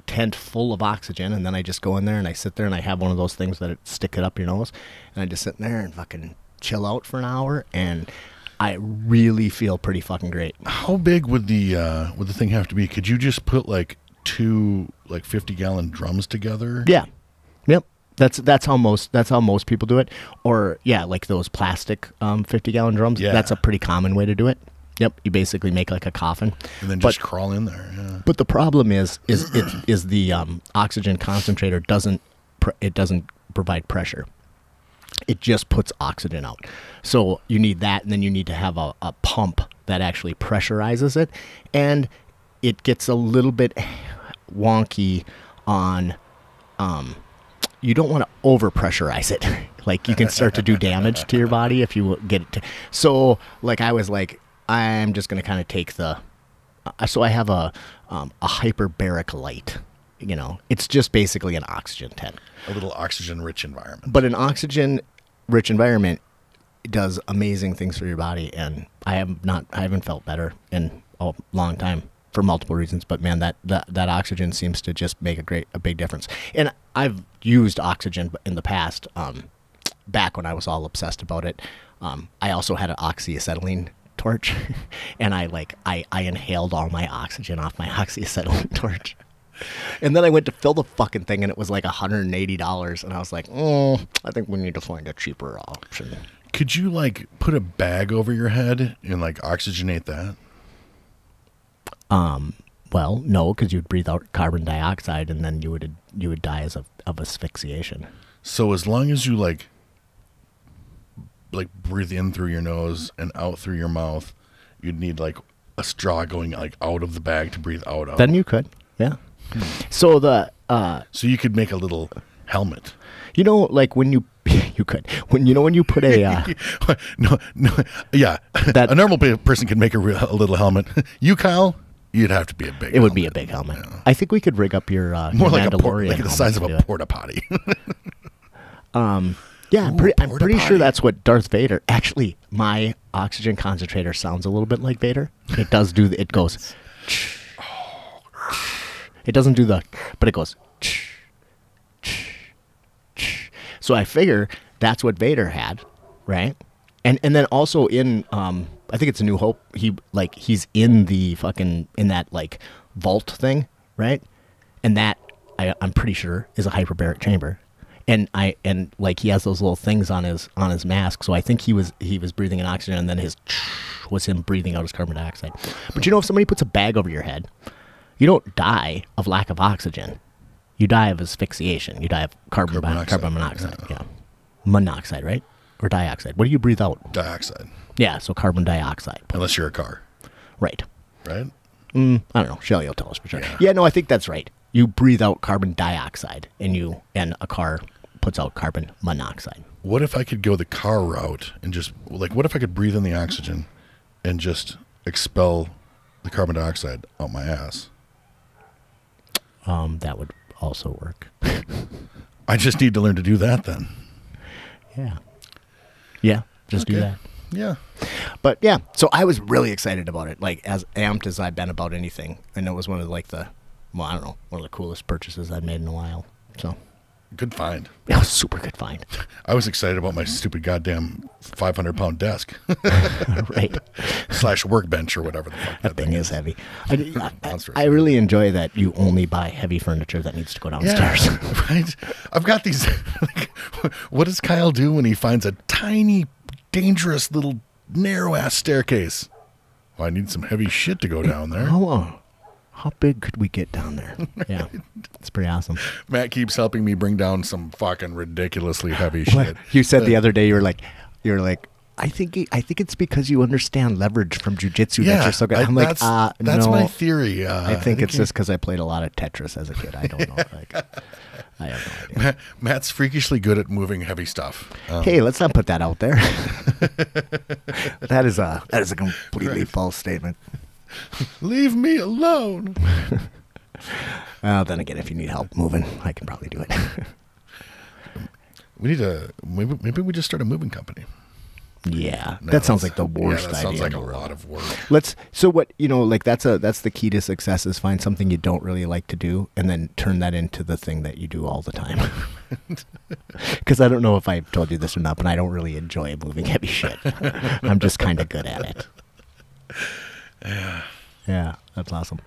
[SPEAKER 1] tent full of oxygen. And then I just go in there and I sit there and I have one of those things that stick it up your nose, and I just sit in there and fucking chill out for an hour, and I really feel pretty fucking great.
[SPEAKER 2] How big would the thing have to be? Could you just put like two like 50-gallon drums together?
[SPEAKER 1] Yeah. Yep. That's how most people do it. Or yeah, like those plastic 50-gallon drums.
[SPEAKER 2] Yeah.
[SPEAKER 1] That's a pretty common way to do it. Yep. You basically make like a coffin
[SPEAKER 2] and then just crawl in there. Yeah.
[SPEAKER 1] But the problem is the oxygen concentrator doesn't provide pressure. It just puts oxygen out. So you need that, and then you need to have a pump that actually pressurizes it. And it gets a little bit wonky on, you don't want to over-pressurize it. Like, you can start to do damage to your body if you get it to. So, like, I was like, I'm just going to kind of take so I have a hyperbaric light. It's just basically an oxygen tent.
[SPEAKER 2] A little oxygen-rich environment.
[SPEAKER 1] But an oxygen-rich environment does amazing things for your body, and I haven't felt better in a long time for multiple reasons. But man, that oxygen seems to just make a big difference. And I've used oxygen in the past, back when I was all obsessed about it. I also had an oxyacetylene torch, and I inhaled all my oxygen off my oxyacetylene torch. And then I went to fill the fucking thing, and it was like $180, and I was like, I think we need to find a cheaper option.
[SPEAKER 2] Could you like put a bag over your head and like oxygenate that?
[SPEAKER 1] Well, no, because you'd breathe out carbon dioxide, and then you would die of asphyxiation.
[SPEAKER 2] So as long as you like breathe in through your nose and out through your mouth, you'd need like a straw going like out of the bag to breathe out of.
[SPEAKER 1] Then you could, yeah. So
[SPEAKER 2] so you could make a little helmet.
[SPEAKER 1] Like when you could when you put a
[SPEAKER 2] no yeah a normal person can make a little helmet. You, Kyle, you'd have to be a big.
[SPEAKER 1] It would be a big helmet. Yeah. I think we could rig up your
[SPEAKER 2] more like
[SPEAKER 1] Mandalorian
[SPEAKER 2] like the size of a porta potty.
[SPEAKER 1] Yeah, I'm pretty sure that's what Darth Vader. Actually, my oxygen concentrator sounds a little bit like Vader. It does do. It goes. It doesn't do but it goes. So I figure that's what Vader had, right? And then also in I think it's A New Hope. He's in the fucking in that like vault thing, right? And that I'm pretty sure is a hyperbaric chamber. And like he has those little things on his mask, so I think he was breathing in oxygen, and then his was him breathing out his carbon dioxide. But if somebody puts a bag over your head, you don't die of lack of oxygen. You die of asphyxiation. You die of carbon monoxide. Yeah. Monoxide, right? Or dioxide. What do you breathe out?
[SPEAKER 2] Dioxide.
[SPEAKER 1] Yeah, so carbon dioxide.
[SPEAKER 2] Unless you're a car.
[SPEAKER 1] Right.
[SPEAKER 2] Right?
[SPEAKER 1] I don't know. Shelly will tell us for sure. Yeah, no, I think that's right. You breathe out carbon dioxide, and a car puts out carbon monoxide.
[SPEAKER 2] What if I could go the car route and just what if I could breathe in the oxygen and just expel the carbon dioxide out my ass?
[SPEAKER 1] That would also work.
[SPEAKER 2] I just need to learn to do that then.
[SPEAKER 1] Yeah. Yeah, just do that.
[SPEAKER 2] Yeah.
[SPEAKER 1] But yeah, so I was really excited about it, like as amped as I've been about anything. And it was one of one of the coolest purchases I've made in a while. So
[SPEAKER 2] good find.
[SPEAKER 1] It was a super good find.
[SPEAKER 2] I was excited about my stupid goddamn 500-pound desk.
[SPEAKER 1] Right.
[SPEAKER 2] / workbench or whatever the fuck
[SPEAKER 1] That thing is heavy.
[SPEAKER 2] Monstrous.
[SPEAKER 1] I really enjoy that you only buy heavy furniture that needs to go downstairs.
[SPEAKER 2] Yeah, right. I've got these. Like, what does Kyle do when he finds a tiny, dangerous little narrow-ass staircase? Well, I need some heavy shit to go down there.
[SPEAKER 1] How big could we get down there? Yeah, it's pretty awesome.
[SPEAKER 2] Matt keeps helping me bring down some fucking ridiculously heavy shit.
[SPEAKER 1] You said the other day you were like, I think it's because you understand leverage from jujitsu that you're so good. I'm like,
[SPEAKER 2] that's
[SPEAKER 1] no,
[SPEAKER 2] my theory.
[SPEAKER 1] I think it's just because I played a lot of Tetris as a kid. I don't know. Like, I have no idea.
[SPEAKER 2] Matt's freakishly good at moving heavy stuff.
[SPEAKER 1] Hey, let's not put that out there. That is a completely false statement.
[SPEAKER 2] Leave me alone.
[SPEAKER 1] Well, then again, if you need help moving, I can probably do it.
[SPEAKER 2] We need maybe we just start a moving company.
[SPEAKER 1] Yeah,
[SPEAKER 2] No,
[SPEAKER 1] that sounds like the worst
[SPEAKER 2] that
[SPEAKER 1] idea.
[SPEAKER 2] sounds like
[SPEAKER 1] in
[SPEAKER 2] a
[SPEAKER 1] the world.
[SPEAKER 2] lot of work.
[SPEAKER 1] So what, like that's the key to success is find something you don't really like to do and then turn that into the thing that you do all the time. Because I don't know if I've told you this or not, but I don't really enjoy moving heavy shit. I'm just kind of good at it. Yeah, that's awesome.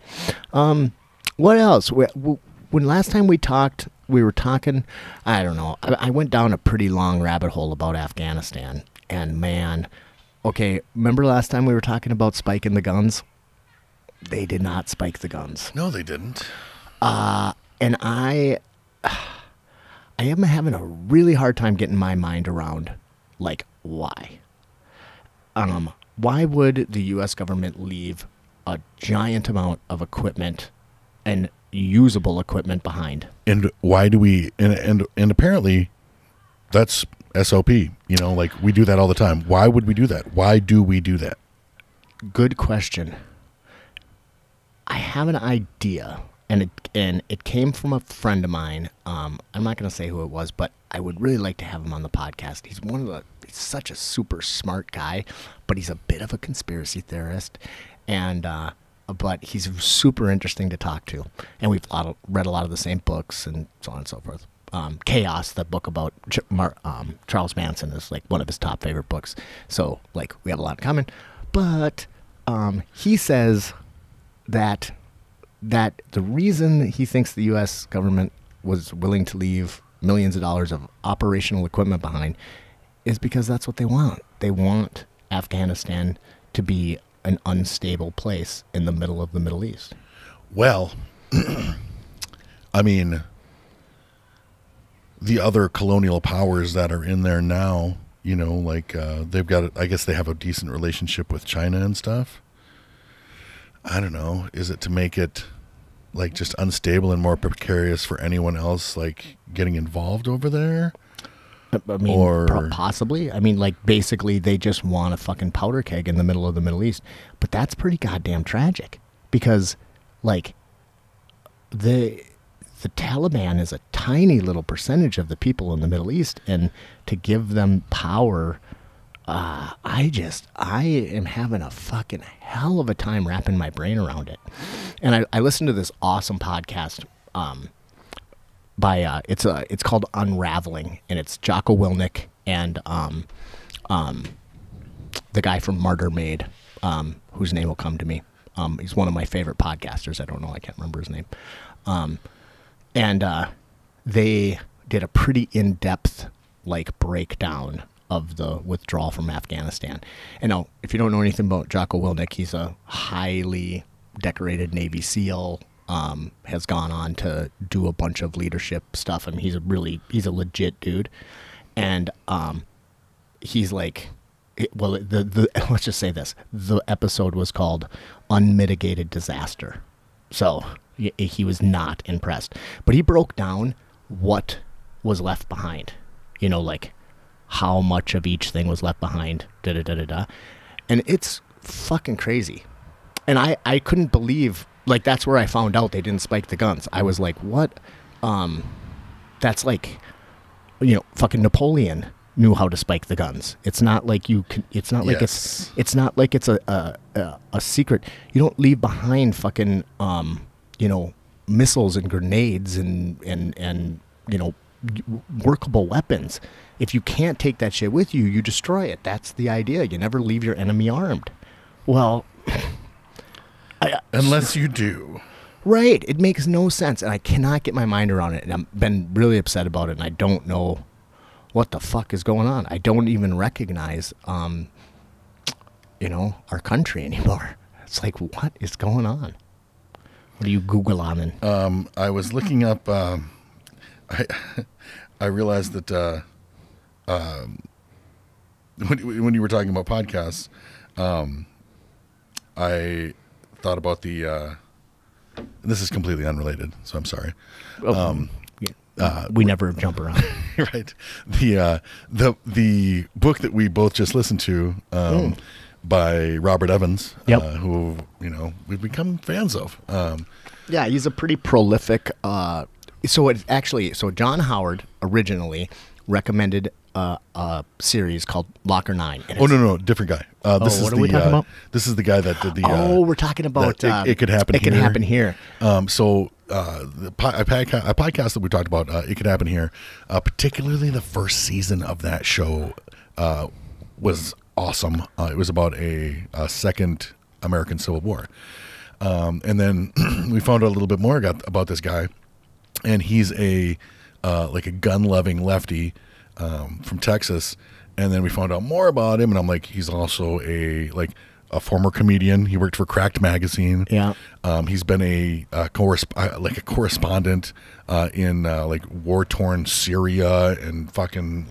[SPEAKER 1] What else? When last time we talked, we were talking, I don't know, I went down a pretty long rabbit hole about Afghanistan. And man, okay, remember last time we were talking about spiking the guns? They did not spike the guns.
[SPEAKER 2] No, they didn't.
[SPEAKER 1] And I am having a really hard time getting my mind around, like, why? Why would the U.S. government leave a giant amount of equipment and usable equipment behind?
[SPEAKER 2] And why do we? And apparently, that's SOP. Like we do that all the time. Why would we do that? Why do we do that?
[SPEAKER 1] Good question. I have an idea, and it came from a friend of mine. I'm not going to say who it was, but I would really like to have him on the podcast. He's he's such a super smart guy, but he's a bit of a conspiracy theorist, and but he's super interesting to talk to. And we've read a lot of the same books and so on and so forth. Chaos, the book about Charles Manson, is like one of his top favorite books. So like we have a lot in common. But he says that the reason he thinks the U.S. government was willing to leave millions of dollars of operational equipment behind is because that's what they want. They want Afghanistan to be an unstable place in the middle of the Middle East.
[SPEAKER 2] Well, I mean, the other colonial powers that are in there now, like they've got, I guess they have a decent relationship with China and stuff. I don't know. Is it to make it like just unstable and more precarious for anyone else like getting involved over there?
[SPEAKER 1] I mean, possibly. I mean, like basically they just want a fucking powder keg in the middle of the Middle East. But that's pretty goddamn tragic because like the Taliban is a tiny little percentage of the people in the Middle East, and to give them power, I am having a fucking hell of a time wrapping my brain around it. And I listened to this awesome podcast by it's called Unraveling, and it's Jocko Willink and the guy from Martyr Made, whose name will come to me. He's one of my favorite podcasters. I don't know, I can't remember his name. And they did a pretty in-depth like breakdown of the withdrawal from Afghanistan. And now, if you don't know anything about Jocko Willink, he's a highly decorated Navy SEAL, has gone on to do a bunch of leadership stuff. I mean, he's a legit dude. And he's like, let's just say this. The episode was called Unmitigated Disaster. So he was not impressed. But he broke down what was left behind. Like how much of each thing was left behind. And it's fucking crazy. And I couldn't believe, like, that's where I found out they didn't spike the guns. I was like, what? That's like, fucking Napoleon knew how to spike the guns. It's not like you can, it's not like it's not like it's a secret. You don't leave behind fucking, missiles and grenades and workable weapons. If you can't take that shit with you, you destroy it. That's the idea. You never leave your enemy armed. Well,
[SPEAKER 2] unless you do.
[SPEAKER 1] Right. It makes no sense, and I cannot get my mind around it, and I've been really upset about it, and I don't know what the fuck is going on. I don't even recognize, our country anymore. It's like, what is going on? What do you Google on? And
[SPEAKER 2] I was looking up. I realized that when you were talking about podcasts, I thought about the. This is completely unrelated, so I'm sorry.
[SPEAKER 1] We never jump around.
[SPEAKER 2] Right. The book that we both just listened to by Robert Evans, who we've become fans of.
[SPEAKER 1] Yeah, he's a pretty prolific. So John Howard originally recommended a series called Locker 9.
[SPEAKER 2] No, different guy. This is
[SPEAKER 1] what are we talking about?
[SPEAKER 2] This is the guy that did the.
[SPEAKER 1] We're talking about
[SPEAKER 2] it could happen.
[SPEAKER 1] It
[SPEAKER 2] here.
[SPEAKER 1] Can happen here.
[SPEAKER 2] A podcast that we talked about, It Could Happen Here, particularly the first season of that show was awesome. It was about a second American Civil War. And then we found out a little bit more about this guy, and he's a gun-loving lefty from Texas. And then we found out more about him, and I'm like, he's also a former comedian. He worked for Cracked Magazine.
[SPEAKER 1] Yeah.
[SPEAKER 2] He's been a correspondent in war-torn Syria, and fucking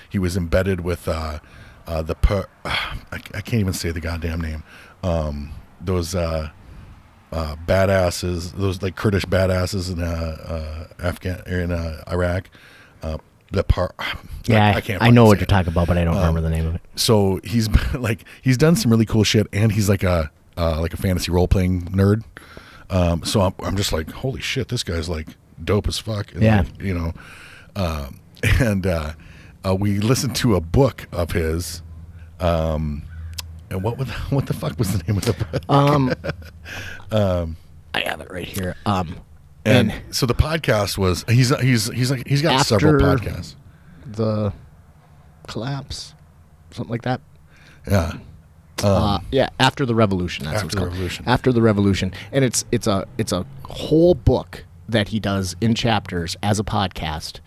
[SPEAKER 2] he was embedded with I can't even say the goddamn name. Those badasses, those Kurdish badasses in Iraq.
[SPEAKER 1] I know what you're talking about, but I don't remember the name of it.
[SPEAKER 2] So he's he's done some really cool shit, and he's like a fantasy role playing nerd. So I'm just like, holy shit, this guy's dope as fuck. And we listened to a book of his. And what the fuck was the name of the book?
[SPEAKER 1] I have it right here.
[SPEAKER 2] And so the podcast was he's got several podcasts.
[SPEAKER 1] The collapse, something like that.
[SPEAKER 2] Yeah.
[SPEAKER 1] After the Revolution. That's
[SPEAKER 2] After the Revolution.
[SPEAKER 1] After the Revolution, and it's a whole book that he does in chapters as a podcast,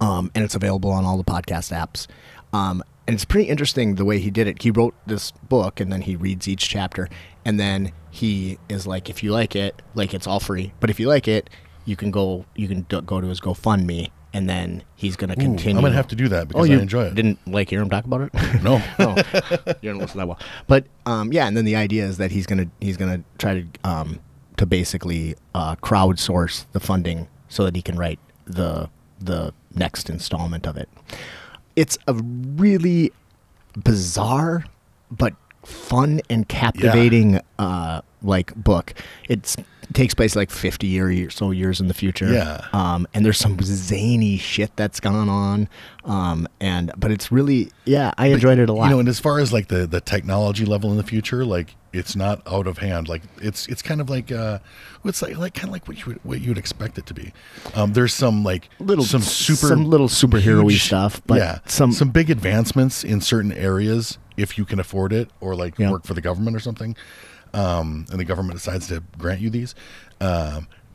[SPEAKER 1] and it's available on all the podcast apps. And it's pretty interesting the way he did it. He wrote this book, and then he reads each chapter, and then he is like, if you like it, it's all free. But if you like it, you can go to his GoFundMe, and then he's going to continue.
[SPEAKER 2] I'm going to have to do that because I enjoy it.
[SPEAKER 1] Didn't hear him talk about it?
[SPEAKER 2] No.
[SPEAKER 1] No. You don't listen that well. But and then the idea is that he's going to try to basically crowdsource the funding so that he can write the next installment of it. It's a really bizarre but fun and captivating book. It takes place 50 or so years in the future.
[SPEAKER 2] Yeah.
[SPEAKER 1] And there's some zany shit that's gone on. But it's really I enjoyed it a lot.
[SPEAKER 2] And as far as the technology level in the future, it's not out of hand. It's kind of it's what you would expect it to be. There's some little
[SPEAKER 1] superhero-y stuff, but
[SPEAKER 2] some big advancements in certain areas if you can afford it, or work for the government or something. And the government decides to grant you these.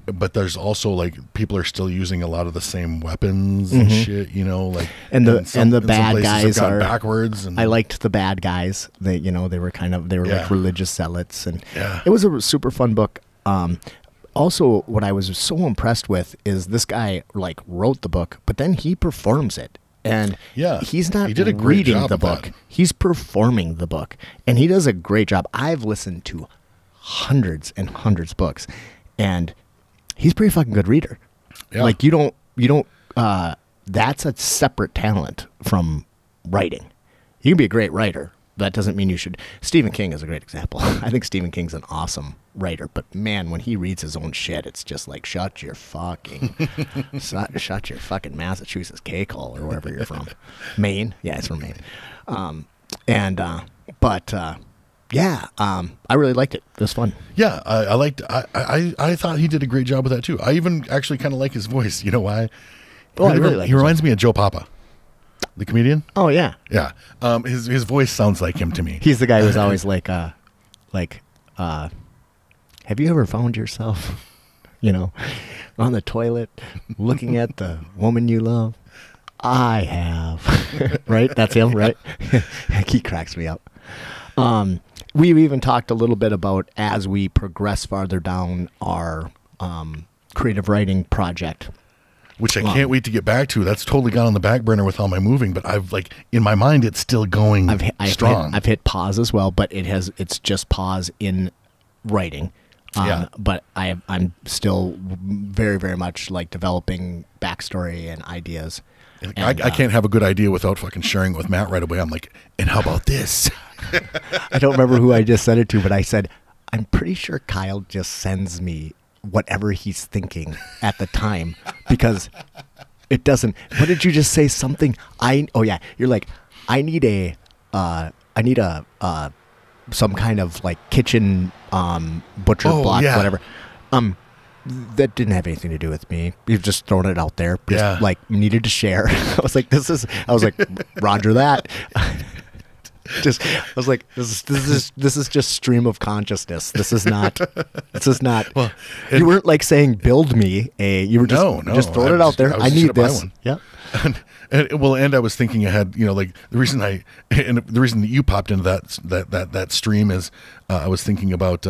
[SPEAKER 2] But there's also people are still using a lot of the same weapons and shit,
[SPEAKER 1] and the bad guys are
[SPEAKER 2] backwards. And
[SPEAKER 1] I liked the bad guys. They were religious zealots, and it was a super fun book. Also, what I was so impressed with is this guy wrote the book, but then he performs it. And he's not reading the book. He's performing the book. And he does a great job. I've listened to hundreds and hundreds of books. And he's a pretty fucking good reader. Yeah. You don't that's a separate talent from writing. You can be a great writer. That doesn't mean you should. Stephen King is a great example. I think Stephen King's an awesome writer, but man, when he reads his own shit, it's just shut your fucking Massachusetts cake hole, or wherever you're from. Maine? Yeah, it's from Maine. Yeah, I really liked it. It was fun.
[SPEAKER 2] Yeah, I liked. I thought he did a great job with that too. I even actually kind of like his voice. You know why?
[SPEAKER 1] Oh, I really like.
[SPEAKER 2] He reminds me of Joe Papa, the comedian.
[SPEAKER 1] Oh yeah,
[SPEAKER 2] Yeah. His voice sounds like him to me.
[SPEAKER 1] he's the guy who's always like, have you ever found yourself, on the toilet, looking at the woman you love? I have. Right? That's him, right? He cracks me up. We've even talked a little bit about as we progress farther down our creative writing project.
[SPEAKER 2] Which I can't wait to get back to. That's totally gone on the back burner with all my moving, but I've in my mind it's still going strong.
[SPEAKER 1] I've hit pause as well, but it's just pause in writing. But I'm still very, very much like developing backstory and ideas.
[SPEAKER 2] I can't have a good idea without fucking sharing it with Matt right away. I'm like, and how about this?
[SPEAKER 1] I don't remember who I just said it to, but I said, I'm pretty sure Kyle just sends me whatever he's thinking at the time because it doesn't. What did you just say? Something you're like, I need some kind of like kitchen butcher block, whatever. That didn't have anything to do with me. You've just thrown it out there. Just like needed to share. I was like, Roger that. This is just stream of consciousness. This is not. Well, you weren't like saying build me a. You were just throwing it out there. I need this. Yeah.
[SPEAKER 2] And I was thinking ahead. Like the reason that you popped into that stream is I was thinking about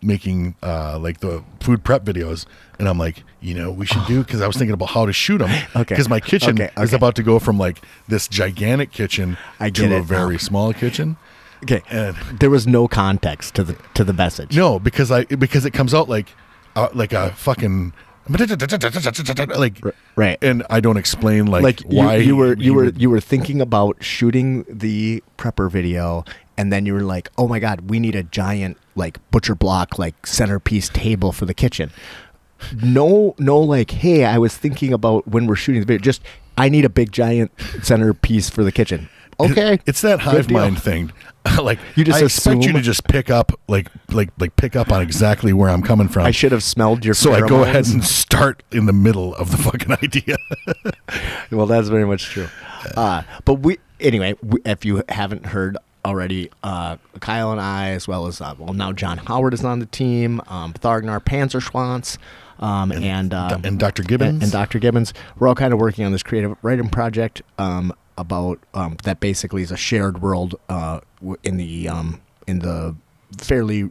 [SPEAKER 2] making like the food prep videos, and I'm like, we should do, because I was thinking about how to shoot them. Okay. Because my kitchen is about to go from like this gigantic kitchen to a very small kitchen.
[SPEAKER 1] Okay. And there was no context to the message.
[SPEAKER 2] No, because it comes out like a fucking like
[SPEAKER 1] right,
[SPEAKER 2] and I don't explain like why
[SPEAKER 1] you were thinking about shooting the prepper video, and then you were like, oh my god, we need a giant like butcher block like centerpiece table for the kitchen. No, like, hey, I was thinking about when we're shooting the video, just I need a big giant centerpiece for the kitchen. Okay,
[SPEAKER 2] it's that hive mind thing. Like
[SPEAKER 1] you just
[SPEAKER 2] I expect you to just pick up pick up on exactly where I'm coming from.
[SPEAKER 1] I should have smelled your
[SPEAKER 2] so
[SPEAKER 1] pheromones.
[SPEAKER 2] I go ahead and start in the middle of the fucking idea.
[SPEAKER 1] Well, that's very much true. But if you haven't heard already, Kyle and I, as well as now John Howard is on the team, Thargnar Panzerschwanz, and
[SPEAKER 2] Dr. Gibbons.
[SPEAKER 1] And Dr. Gibbons. We're all kind of working on this creative writing project about that basically is a shared world in the fairly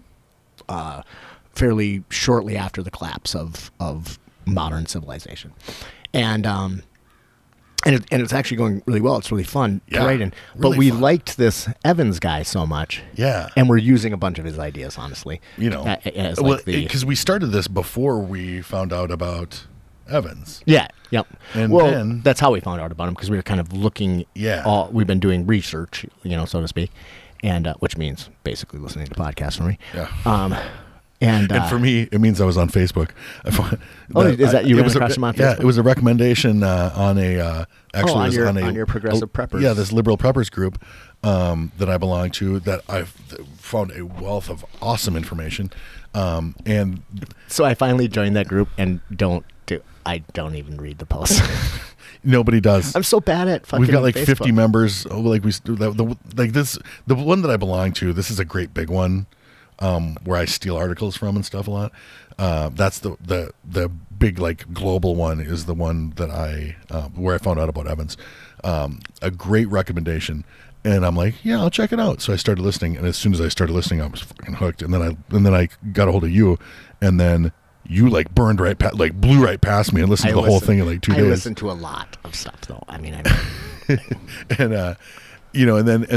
[SPEAKER 1] shortly after the collapse of modern civilization, and it's actually going really well. It's really fun to write in. But we liked this Evans guy so much.
[SPEAKER 2] Yeah.
[SPEAKER 1] And we're using a bunch of his ideas, honestly.
[SPEAKER 2] Because we started this before we found out about Evans.
[SPEAKER 1] Yeah. Yep.
[SPEAKER 2] And then,
[SPEAKER 1] that's how we found out about him, because we were kind of looking.
[SPEAKER 2] Yeah.
[SPEAKER 1] We've been doing research, so to speak, and which means basically listening to podcasts for me.
[SPEAKER 2] Yeah.
[SPEAKER 1] And
[SPEAKER 2] for me, it means I was on Facebook.
[SPEAKER 1] Is that you ran across him on Facebook?
[SPEAKER 2] Yeah, it was a recommendation on a
[SPEAKER 1] on your progressive preppers.
[SPEAKER 2] Yeah, this liberal preppers group that I belong to. That I've found a wealth of awesome information, and
[SPEAKER 1] so I finally joined that group and I don't even read the posts.
[SPEAKER 2] Nobody does.
[SPEAKER 1] I'm so bad at fucking.
[SPEAKER 2] We've got like
[SPEAKER 1] Facebook.
[SPEAKER 2] 50 members. The one that I belong to. This is a great big one. Where I steal articles from and stuff a lot. That's the big like global one is the one that where I found out about Evans. A great recommendation, and I'm like, yeah, I'll check it out. So I started listening, and as soon as I started listening, I was fucking hooked. And then I got a hold of you, and then you like blew right past me and listened to the whole thing in like 2 days.
[SPEAKER 1] I listened to a lot of stuff though. I mean,
[SPEAKER 2] and and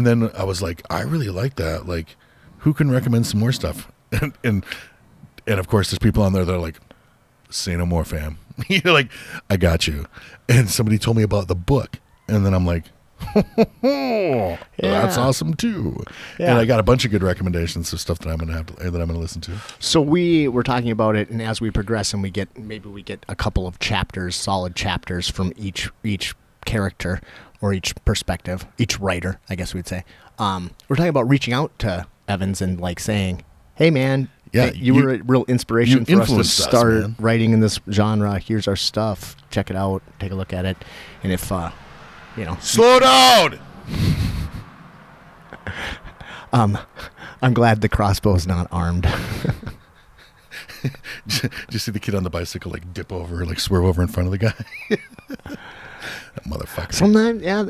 [SPEAKER 2] then I was like, I really like that. Like, who can recommend some more stuff? And of course, there's people on there that are like, say no more, fam. You're like, I got you. And somebody told me about the book, and then I'm like, that's awesome too. Yeah. And I got a bunch of good recommendations of stuff that I'm gonna listen to.
[SPEAKER 1] So we were talking about it, and as we progress, and we get a couple of solid chapters from each character. or each perspective, each writer, I guess we'd say. We're talking about reaching out to Evans and like saying, "Hey, man,
[SPEAKER 2] yeah,
[SPEAKER 1] you were a real inspiration for us to start
[SPEAKER 2] man.
[SPEAKER 1] writing in this genre. Here's our stuff. Check it out. Take a look at it. And if
[SPEAKER 2] slow down."
[SPEAKER 1] I'm glad the crossbow is not armed.
[SPEAKER 2] Did you see the kid on the bicycle like dip over, like swerve over in front of the guy? That motherfucker.
[SPEAKER 1] Sometimes, yeah.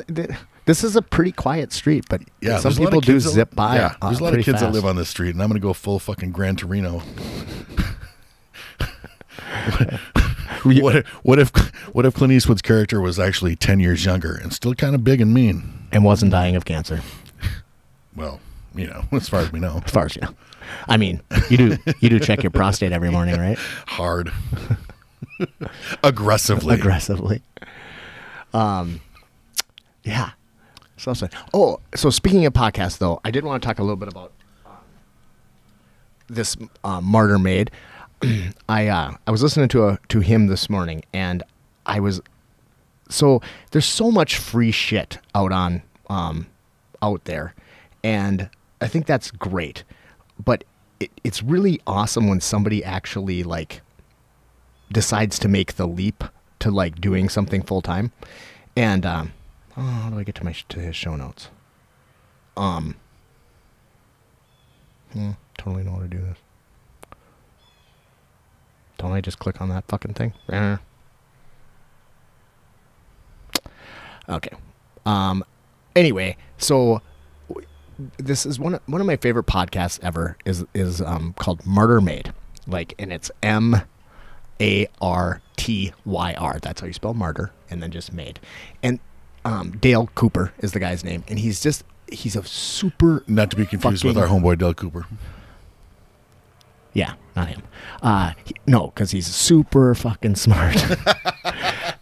[SPEAKER 1] This is a pretty quiet street, but some people do zip by.
[SPEAKER 2] Yeah, there's a lot of kids
[SPEAKER 1] fast.
[SPEAKER 2] that live on this street, and I'm going to go full fucking Gran Torino. What if Clint Eastwood's character was actually 10 years younger and still kind of big and mean?
[SPEAKER 1] And wasn't dying of cancer.
[SPEAKER 2] Well, as far as we know.
[SPEAKER 1] As far as you know. I mean, you do check your prostate every morning, right?
[SPEAKER 2] Hard. Aggressively.
[SPEAKER 1] Yeah. So speaking of podcasts, though, I did want to talk a little bit about this Martyr Maid. I was listening to him this morning, and there's so much free shit out there, and I think that's great. But it's really awesome when somebody actually like decides to make the leap to like doing something full time. And how do I get to his show notes? Totally know how to do this. Don't I just click on that fucking thing? Okay. Anyway, so this is one of my favorite podcasts ever. Is called Martyr Maid, and it's MARTYR. That's how you spell martyr, and then just maid. And Dale Cooper is the guy's name, and he's a super,
[SPEAKER 2] not to be confused with our homeboy Dale Cooper.
[SPEAKER 1] Yeah, not him. No, because he's super fucking smart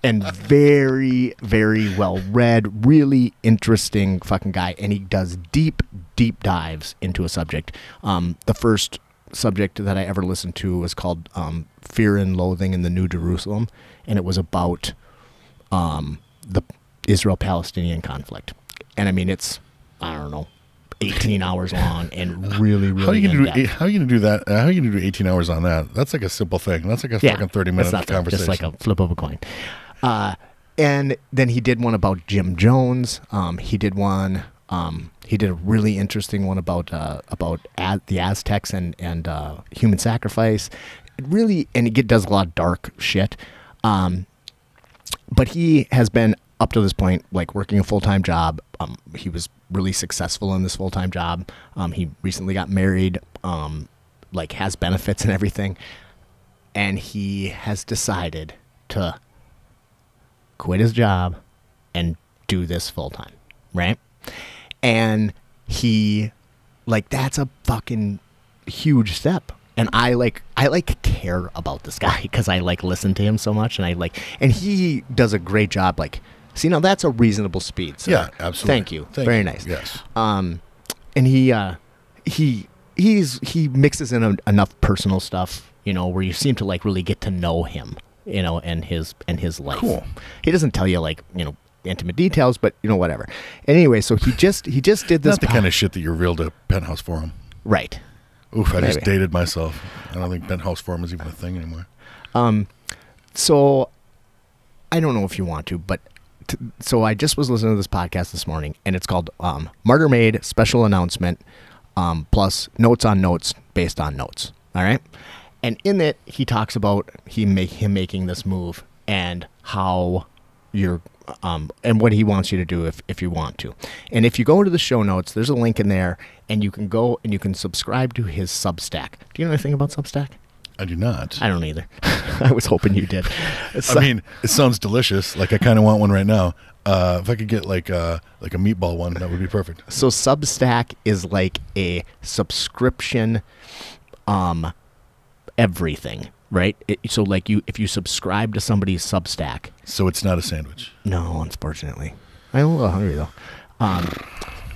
[SPEAKER 1] and very, very well read, really interesting fucking guy. And he does deep, deep dives into a subject. The first subject that I ever listened to was called Fear and Loathing in the New Jerusalem. And it was about the Israel-Palestinian conflict. And I mean, it's, I don't know, 18 hours long and really, really
[SPEAKER 2] How are you
[SPEAKER 1] in-depth.
[SPEAKER 2] How are you going to do that? How are you going to do 18 hours on that? That's like a simple thing. That's like a fucking 30-minute conversation.
[SPEAKER 1] Just like a flip of a coin. And then he did one about Jim Jones. He did a really interesting one about the Aztecs and human sacrifice. And he does a lot of dark shit. But he has been, up to this point, like working a full-time job. He was really successful in this full-time job. He recently got married, has benefits and everything. And he has decided to quit his job and do this full-time, right? And that's a fucking huge step. And I care about this guy because I listen to him so much, and he does a great job. See, now that's a reasonable speed. So
[SPEAKER 2] yeah, absolutely.
[SPEAKER 1] Thank you. Very nice.
[SPEAKER 2] Yes.
[SPEAKER 1] And he mixes in enough personal stuff, where you seem to really get to know him, and his life.
[SPEAKER 2] Cool.
[SPEAKER 1] He doesn't tell you intimate details, but whatever. Anyway, so he just did this.
[SPEAKER 2] Not the kind of shit that you revealed to Penthouse Forum.
[SPEAKER 1] Right.
[SPEAKER 2] Oof, I just dated myself. I don't think Penthouse Forum is even a thing anymore.
[SPEAKER 1] So I don't know if you want to, but so I just was listening to this podcast this morning, and it's called Martyr Maid Special Announcement plus Notes on Notes based on notes. All right. And in it, he talks about him making this move and how you're and what he wants you to do if you want to. And if you go into the show notes, there's a link in there, and you can go and you can subscribe to his Substack. Do you know anything about Substack?
[SPEAKER 2] I do not.
[SPEAKER 1] I don't either. I was hoping you did.
[SPEAKER 2] I mean, it sounds delicious. I kind of want one right now. If I could get like a meatball one, that would be perfect.
[SPEAKER 1] So Substack is like a subscription, everything. Right? So if you subscribe to somebody's Substack.
[SPEAKER 2] So it's not a sandwich.
[SPEAKER 1] No, unfortunately. I'm a little hungry though.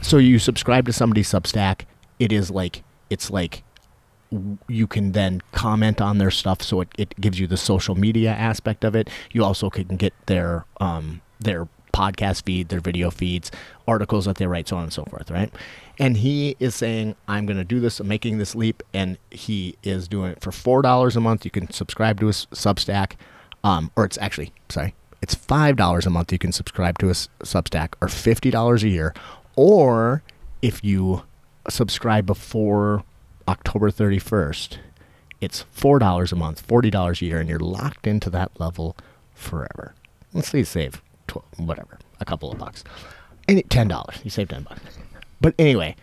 [SPEAKER 1] So you subscribe to somebody's Substack. It's like you can then comment on their stuff, so it gives you the social media aspect of it. You also can get their podcast feed, their video feeds, articles that they write, so on and so forth, right? And he is saying, I'm going to do this, I'm making this leap, and he is doing it for $4 a month. You can subscribe to his Substack, or it's actually, sorry, it's $5 a month you can subscribe to his Substack, or $50 a year, or if you subscribe before October 31st, it's $4 a month, $40 a year, and you're locked into that level forever. Let's say you save a couple of bucks. And $10. You save $10. But anyway,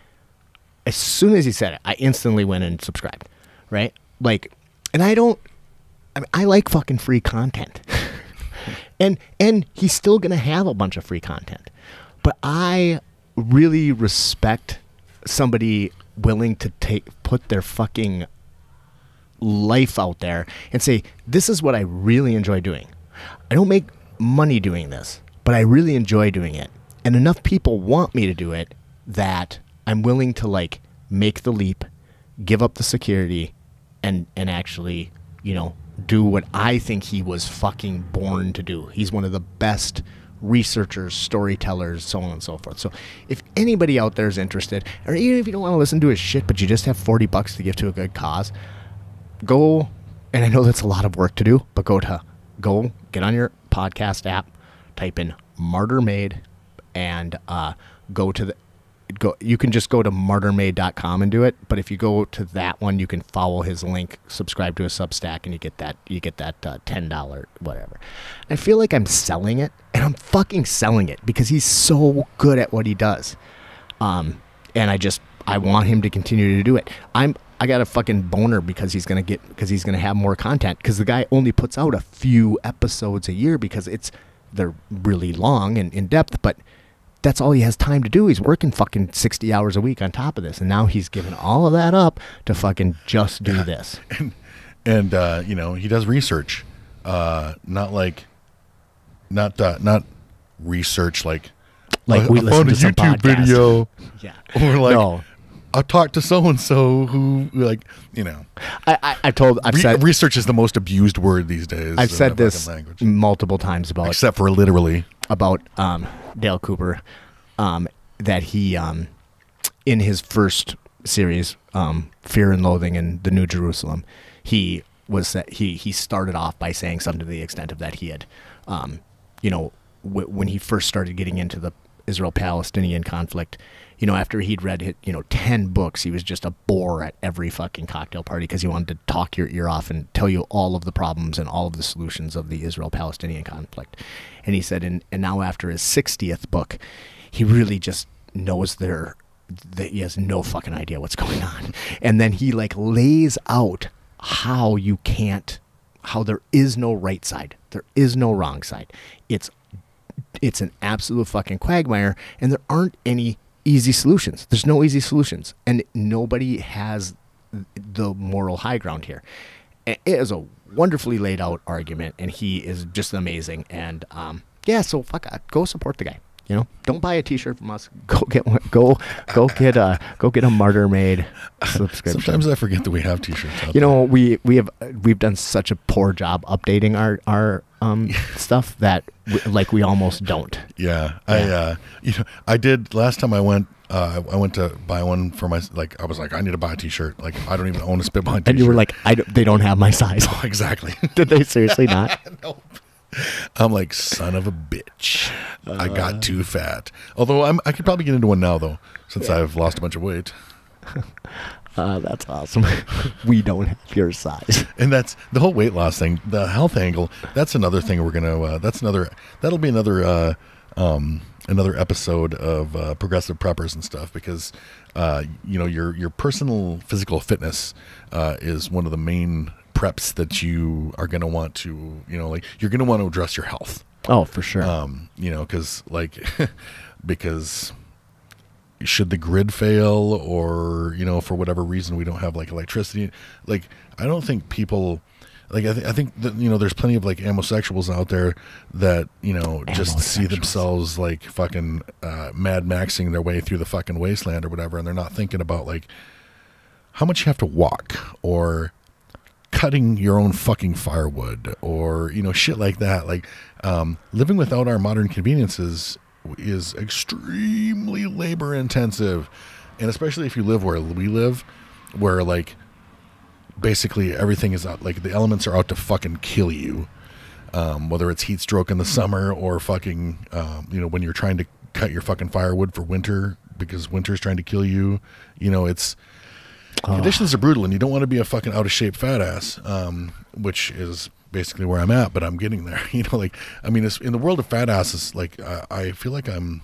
[SPEAKER 1] as soon as he said it, I instantly went and subscribed, right? Like, and I like fucking free content. and he's still going to have a bunch of free content. But I really respect somebody willing to put their fucking life out there and say, this is what I really enjoy doing. I don't make money doing this, but I really enjoy doing it. And enough people want me to do it that I'm willing to like make the leap, give up the security, and actually, you know, do what I think he was fucking born to do. He's one of the best researchers, storytellers, so on and so forth. So if anybody out there is interested, or even if you don't want to listen to his shit, but you just have $40 to give to a good cause, go, and I know that's a lot of work to do, but go get on your podcast app, type in Martyr Made, and you can just go to martyrmade.com and do it. But if you go to that one, you can follow his link, subscribe to his Substack, and you get that $10 whatever. I feel like I'm selling it, and I'm fucking selling it because he's so good at what he does. And I want him to continue to do it. I got a fucking boner because he's gonna have more content, because the guy only puts out a few episodes a year because they're really long and in depth, but that's all he has time to do. He's working fucking 60 hours a week on top of this, and now he's given all of that up to fucking just do this.
[SPEAKER 2] And you know, he does research, not research like
[SPEAKER 1] we found a YouTube video,
[SPEAKER 2] yeah, or like. No. I'll talk to so-and-so who, like, you know.
[SPEAKER 1] I've said
[SPEAKER 2] research is the most abused word these days.
[SPEAKER 1] I've said this multiple times
[SPEAKER 2] except for literally.
[SPEAKER 1] About Dale Cooper, that he, in his first series, Fear and Loathing in the New Jerusalem, he started off by saying something to the extent of that he had, you know, when he first started getting into the Israel-Palestinian conflict, you know, after he'd read, 10 books, he was just a bore at every fucking cocktail party because he wanted to talk your ear off and tell you all of the problems and all of the solutions of the Israel-Palestinian conflict. And he said, and now after his 60th book, he really just knows that he has no fucking idea what's going on. And then he like lays out how there is no right side. There is no wrong side. It's an absolute fucking quagmire, and there aren't any easy solutions. There's no easy solutions, and nobody has the moral high ground here. It is a wonderfully laid out argument, and he is just amazing. And so go support the guy. You know, don't buy a T-shirt from us. Go get one. Go get a Martyr Made subscription.
[SPEAKER 2] Sometimes I forget that we have T-shirts out
[SPEAKER 1] there. Know, we've done such a poor job updating our stuff that we almost don't.
[SPEAKER 2] Yeah. I did last time I went to buy one for my, I was like, I need to buy a T-shirt. Like, I don't even own a Spitball T-shirt.
[SPEAKER 1] And you were like, they don't have my size.
[SPEAKER 2] Oh, exactly.
[SPEAKER 1] Did they seriously not?
[SPEAKER 2] Nope. I'm like, son of a bitch. I got too fat. Although I could probably get into one now, though, since I've lost a bunch of weight.
[SPEAKER 1] That's awesome. We don't have your size.
[SPEAKER 2] And that's the whole weight loss thing, the health angle. That's another thing we're going to, that'll be another episode of Progressive Preppers and stuff, because, your personal physical fitness is one of the main preps that you are going to want to, you're going to want to address your health.
[SPEAKER 1] Oh, for sure.
[SPEAKER 2] Because should the grid fail, or, for whatever reason we don't have electricity, I don't think people, I think that, there's plenty of amosexuals out there that, just see themselves fucking Mad Maxing their way through the fucking wasteland or whatever. And they're not thinking about how much you have to walk or cutting your own fucking firewood, or shit like that. Like living without our modern conveniences is extremely labor intensive, and especially if you live where we live, where like basically everything is out, like the elements are out to fucking kill you, whether it's heat stroke in the summer or fucking when you're trying to cut your fucking firewood for winter because winter's trying to kill you. It's conditions are brutal, and you don't want to be a fucking out of shape fat ass, which is basically where I'm at, but I'm getting there. It's, in the world of fat asses, like I feel like I'm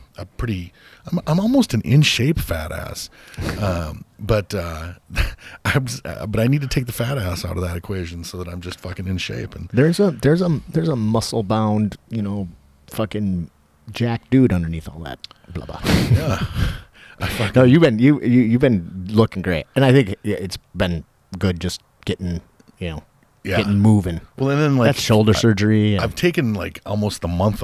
[SPEAKER 2] almost an in shape fat ass, but I need to take the fat ass out of that equation so that I'm just fucking in shape. And
[SPEAKER 1] there's a muscle bound, fucking jack dude underneath all that blah blah.
[SPEAKER 2] Yeah.
[SPEAKER 1] No, you've been looking great, and I think it's been good just getting getting moving.
[SPEAKER 2] Well, and then like
[SPEAKER 1] that's shoulder surgery.
[SPEAKER 2] I've taken like almost the month,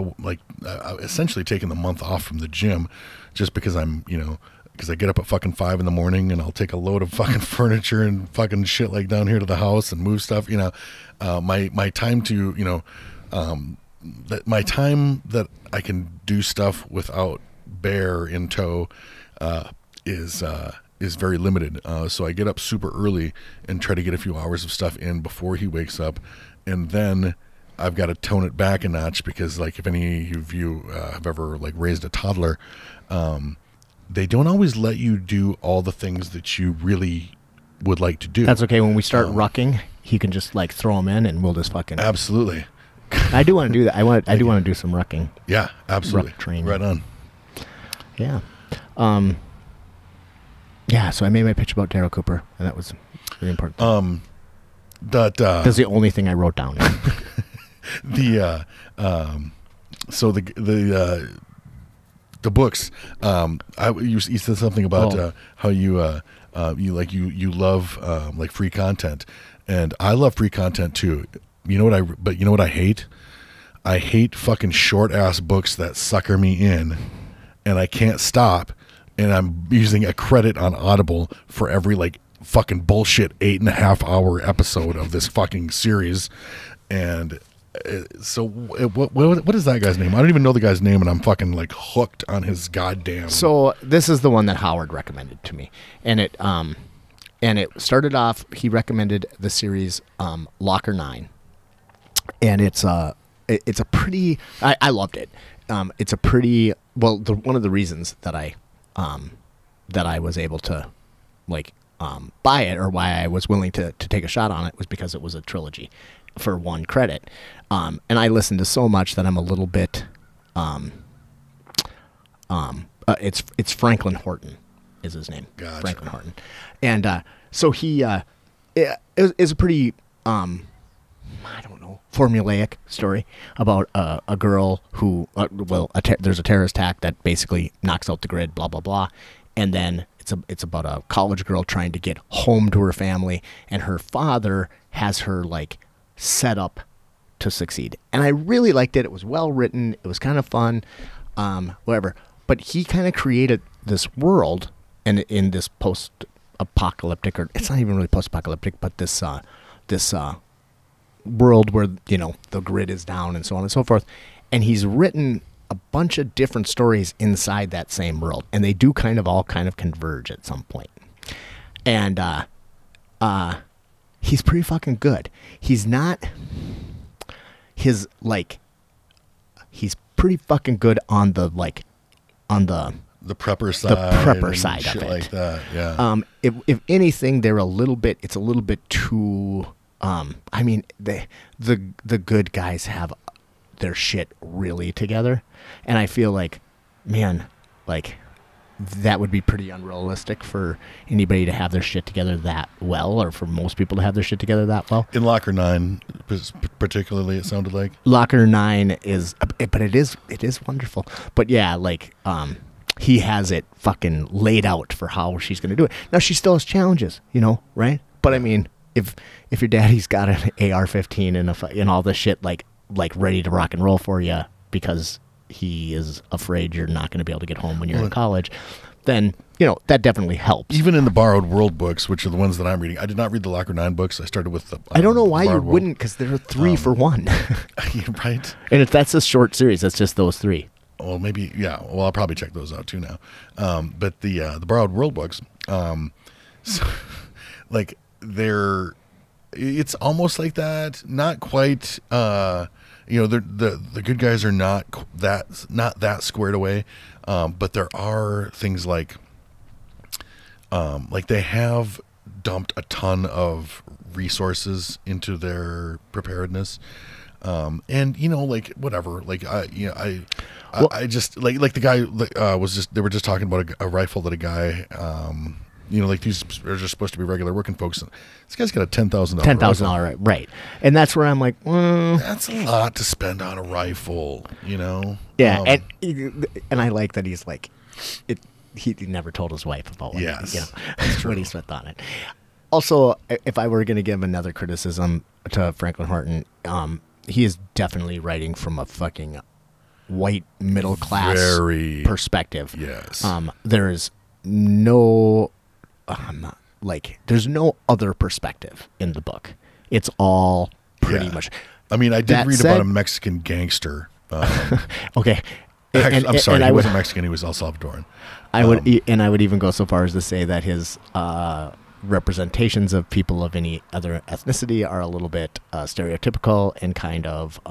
[SPEAKER 2] essentially taken the month off from the gym, just because because I get up at fucking 5 a.m. and I'll take a load of fucking furniture and fucking shit like down here to the house and move stuff. My time to my time that I can do stuff without bear in tow is very limited. So I get up super early and try to get a few hours of stuff in before he wakes up, and then I've got to tone it back a notch because, like, if any of you have ever like raised a toddler, they don't always let you do all the things that you really would like to do.
[SPEAKER 1] That's okay. When we start rucking, he can just like throw them in, and we'll just fucking
[SPEAKER 2] absolutely.
[SPEAKER 1] I do want to do that. I do want to do some rucking.
[SPEAKER 2] Yeah, absolutely.
[SPEAKER 1] Ruck training.
[SPEAKER 2] Right on.
[SPEAKER 1] Yeah. Yeah, so I made my pitch about Daryl Cooper, and that was really important. That's the only thing I wrote down.
[SPEAKER 2] So the books. You said something about how you love like free content, and I love free content too. You know what I hate? I hate fucking short ass books that sucker me in, and I can't stop. And I'm using a credit on Audible for every like fucking bullshit 8.5 hour episode of this fucking series. And so what is that guy's name? I don't even know the guy's name, and I'm fucking like hooked on his goddamn.
[SPEAKER 1] So this is the one that Howard recommended to me, and it started off. He recommended the series Locker 9, and it's a pretty. I loved it. It's a pretty one of the reasons that I was able to like buy it, or why I was willing to take a shot on it, was because it was a trilogy for one credit. And I listened to so much that I'm a little bit it's Franklin Horton is his name.
[SPEAKER 2] Gotcha.
[SPEAKER 1] Franklin Horton. And so he is a pretty I don't know, formulaic story about a girl who, there's a terrorist attack that basically knocks out the grid, blah, blah, blah. And then it's about a college girl trying to get home to her family, and her father has her like set up to succeed. And I really liked it. It was well written. It was kind of fun, whatever. But he kind of created this world, and in this post-apocalyptic, or it's not even really post-apocalyptic, but this world where the grid is down and so on and so forth, and he's written a bunch of different stories inside that same world, and they do all converge at some point. And he's pretty fucking good. He's pretty fucking good on the
[SPEAKER 2] prepper side,
[SPEAKER 1] of it,
[SPEAKER 2] like that. Yeah.
[SPEAKER 1] If anything, it's a little bit too. I mean, the good guys have their shit really together, and I feel like, man, like that would be pretty unrealistic for anybody to have their shit together that well, or for most people to have their shit together that well.
[SPEAKER 2] In Locker 9, particularly, it sounded like
[SPEAKER 1] Locker 9 is, but it is wonderful. But yeah, like he has it fucking laid out for how she's going to do it. Now she still has challenges, right? But I mean, if your daddy's got an AR-15 and all this shit like ready to rock and roll for you because he is afraid you're not going to be able to get home when you're in college, then that definitely helps.
[SPEAKER 2] Even in the Borrowed World books, which are the ones that I'm reading, I did not read the Locker 9 books. I started with the
[SPEAKER 1] I don't know why you
[SPEAKER 2] Borrowed World.
[SPEAKER 1] wouldn't, because there are 3 for 1.
[SPEAKER 2] Right?
[SPEAKER 1] And if that's a short series, that's just those 3.
[SPEAKER 2] Well, maybe, yeah. Well, I'll probably check those out too now. But the Borrowed World books, so, like it's almost like that. Not quite. The good guys are not that squared away. But there are things like they have dumped a ton of resources into their preparedness. And whatever, I just like the guy they were just talking about a rifle that a guy, these are just supposed to be regular working folks. This guy's got a $10,000
[SPEAKER 1] right, and that's where I'm like,
[SPEAKER 2] that's a lot to spend on a rifle,
[SPEAKER 1] Yeah, and I like that he's like, he never told his wife about what, what he spent on it. Also, if I were going to give another criticism to Franklin Horton, he is definitely writing from a fucking white middle class perspective.
[SPEAKER 2] Yes.
[SPEAKER 1] There's no there's no other perspective in the book. It's all pretty much.
[SPEAKER 2] I mean, I did read about a Mexican gangster.
[SPEAKER 1] Okay.
[SPEAKER 2] Actually, I'm sorry, he wasn't Mexican, he was El Salvadoran.
[SPEAKER 1] I would even go so far as to say that his representations of people of any other ethnicity are a little bit stereotypical and kind of,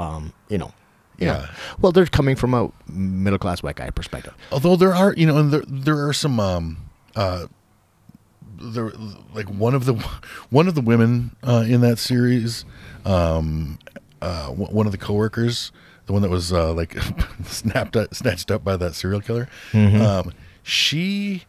[SPEAKER 2] Yeah.
[SPEAKER 1] Well, they're coming from a middle class white guy perspective.
[SPEAKER 2] Although there are, and there are some, there like one of the women in that series, one of the coworkers, the one that was snatched up by that serial killer.
[SPEAKER 1] Mm-hmm.
[SPEAKER 2] She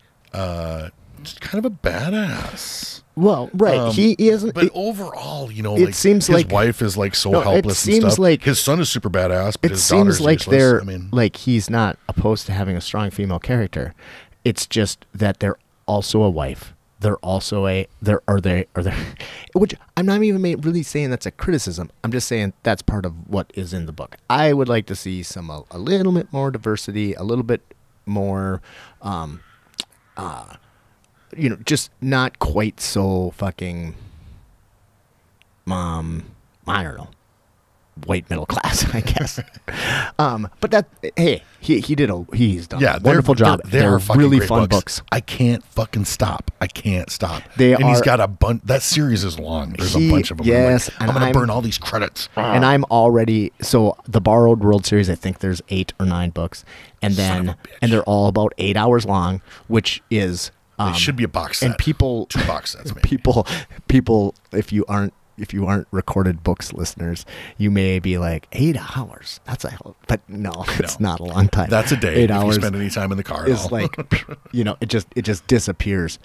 [SPEAKER 2] just kind of a badass.
[SPEAKER 1] Well, right. He isn't.
[SPEAKER 2] But overall,
[SPEAKER 1] it seems
[SPEAKER 2] his
[SPEAKER 1] like
[SPEAKER 2] wife is like so helpless.
[SPEAKER 1] It seems
[SPEAKER 2] and stuff.
[SPEAKER 1] like
[SPEAKER 2] his son is super badass. But
[SPEAKER 1] it
[SPEAKER 2] his
[SPEAKER 1] seems like
[SPEAKER 2] useless.
[SPEAKER 1] they're
[SPEAKER 2] like
[SPEAKER 1] he's not opposed to having a strong female character. It's just that they're also a wife. They're also which I'm not even really saying that's a criticism. I'm just saying that's part of what is in the book. I would like to see a little bit more diversity, a little bit more, just not quite so fucking, I don't know, white middle class, I guess. But that, hey, he's done a wonderful job.
[SPEAKER 2] They're
[SPEAKER 1] really
[SPEAKER 2] great
[SPEAKER 1] fun books.
[SPEAKER 2] I can't fucking stop. I can't stop.
[SPEAKER 1] He's
[SPEAKER 2] got a bunch. That series is long. There's a bunch of them.
[SPEAKER 1] Yes,
[SPEAKER 2] I'm going to burn all these credits.
[SPEAKER 1] And I'm already the Borrowed World series. I think there's 8 or 9 books, and they're all about 8 hours long, which is
[SPEAKER 2] it should be a box set.
[SPEAKER 1] And people
[SPEAKER 2] 2 box sets. Maybe.
[SPEAKER 1] People, if you aren't recorded books listeners, you may be like, 8 hours. That's a hell. But no, it's not a long time.
[SPEAKER 2] That's a day.
[SPEAKER 1] 8 hours.
[SPEAKER 2] If you spend any time in the car.
[SPEAKER 1] It's like, it just disappears.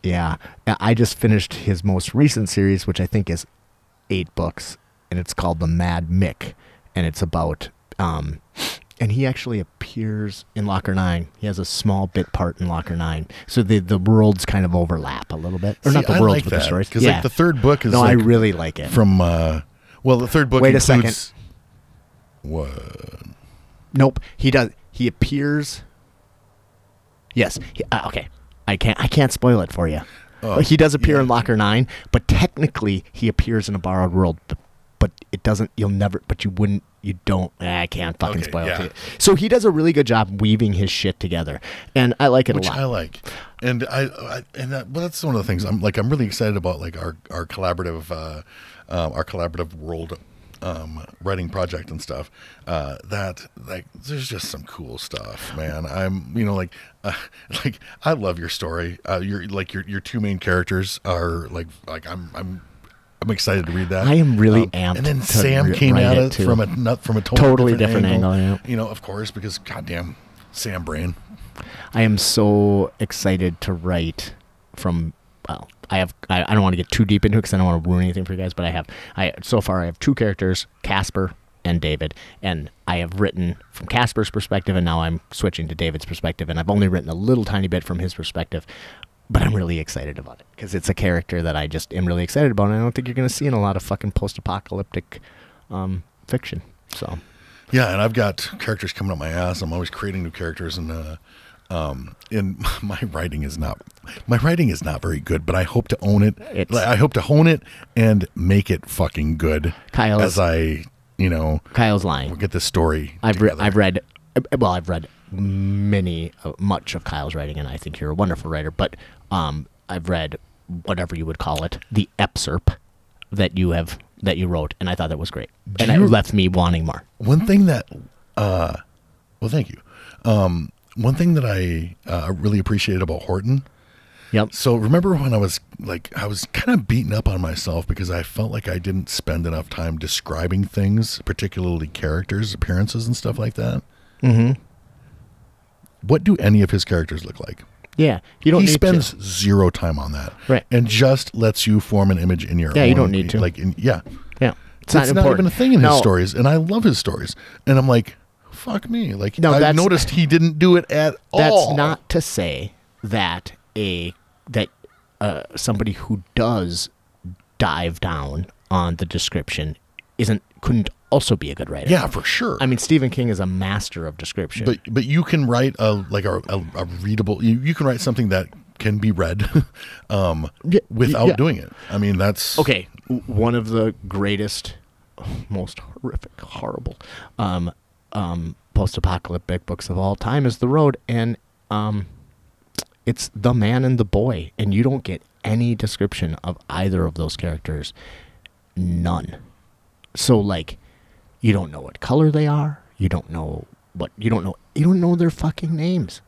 [SPEAKER 1] Yeah. I just finished his most recent series, which I think is 8 books, and it's called The Mad Mick, and it's about, and he actually appears in Locker 9. He has a small bit part in Locker 9. So the worlds kind of overlap a little bit. Or not the worlds,
[SPEAKER 2] like
[SPEAKER 1] but the stories.
[SPEAKER 2] Because the third book is
[SPEAKER 1] I really like it.
[SPEAKER 2] From, the third book
[SPEAKER 1] Wait
[SPEAKER 2] includes...
[SPEAKER 1] a second.
[SPEAKER 2] What?
[SPEAKER 1] Nope. He does. He appears... Yes. Okay. I can't spoil it for you. He does appear in Locker 9, but technically he appears in a Borrowed World, but it doesn't... You'll never... But you wouldn't... You don't. I can't fucking spoil it. So he does a really good job weaving his shit together, and I like it a lot.
[SPEAKER 2] Which I like, and that's one of the things I'm really excited about, like our collaborative world writing project and stuff. That there's just some cool stuff, man. I'm I love your story. Your 2 main characters are I'm excited to read that.
[SPEAKER 1] I am really amped.
[SPEAKER 2] And then Sam came at it from a totally different angle.
[SPEAKER 1] Yeah.
[SPEAKER 2] Of course, because goddamn Sam brain.
[SPEAKER 1] I am so excited to write from. Well, I don't want to get too deep into it because I don't want to ruin anything for you guys. But so far I have 2 characters, Casper and David, and I have written from Casper's perspective, and now I'm switching to David's perspective, and I've only written a little tiny bit from his perspective. But I'm really excited about it because it's a character that I just am really excited about, and I don't think you're going to see in a lot of fucking post-apocalyptic fiction. So,
[SPEAKER 2] yeah, and I've got characters coming up my ass. I'm always creating new characters, and And my writing is not very good, but I hope to own it. I hope to hone it and make it fucking good. Kyle's lying.
[SPEAKER 1] We'll
[SPEAKER 2] get this story.
[SPEAKER 1] I've read much of Kyle's writing, and I think you're a wonderful writer. But I've read whatever you would call it, the excerpt that you wrote, and I thought that was great, and it left me wanting more.
[SPEAKER 2] One thing that, thank you. One thing that I really appreciated about Horton.
[SPEAKER 1] Yep.
[SPEAKER 2] So remember when I was kind of beaten up on myself because I felt like I didn't spend enough time describing things, particularly characters, appearances, and stuff like that.
[SPEAKER 1] Mm-hmm.
[SPEAKER 2] What do any of his characters look like?
[SPEAKER 1] Yeah,
[SPEAKER 2] he spends zero time on that,
[SPEAKER 1] right?
[SPEAKER 2] And just lets you form an image in your own.
[SPEAKER 1] Yeah, you don't need to.
[SPEAKER 2] Yeah.
[SPEAKER 1] It's
[SPEAKER 2] not even a thing in his stories, and I love his stories. And I'm like, fuck me. Like, I noticed he didn't do it at all.
[SPEAKER 1] That's not to say that somebody who does dive down on the description couldn't also be a good writer.
[SPEAKER 2] Yeah, for sure.
[SPEAKER 1] I mean, Stephen King is a master of description.
[SPEAKER 2] But you can write a readable. You can write something that can be read without doing it. I mean, that's
[SPEAKER 1] okay. One of the greatest, most horrific, horrible post-apocalyptic books of all time is The Road, and it's The Man and the Boy, and you don't get any description of either of those characters. None. So, like, you don't know what color they are. You don't know their fucking names.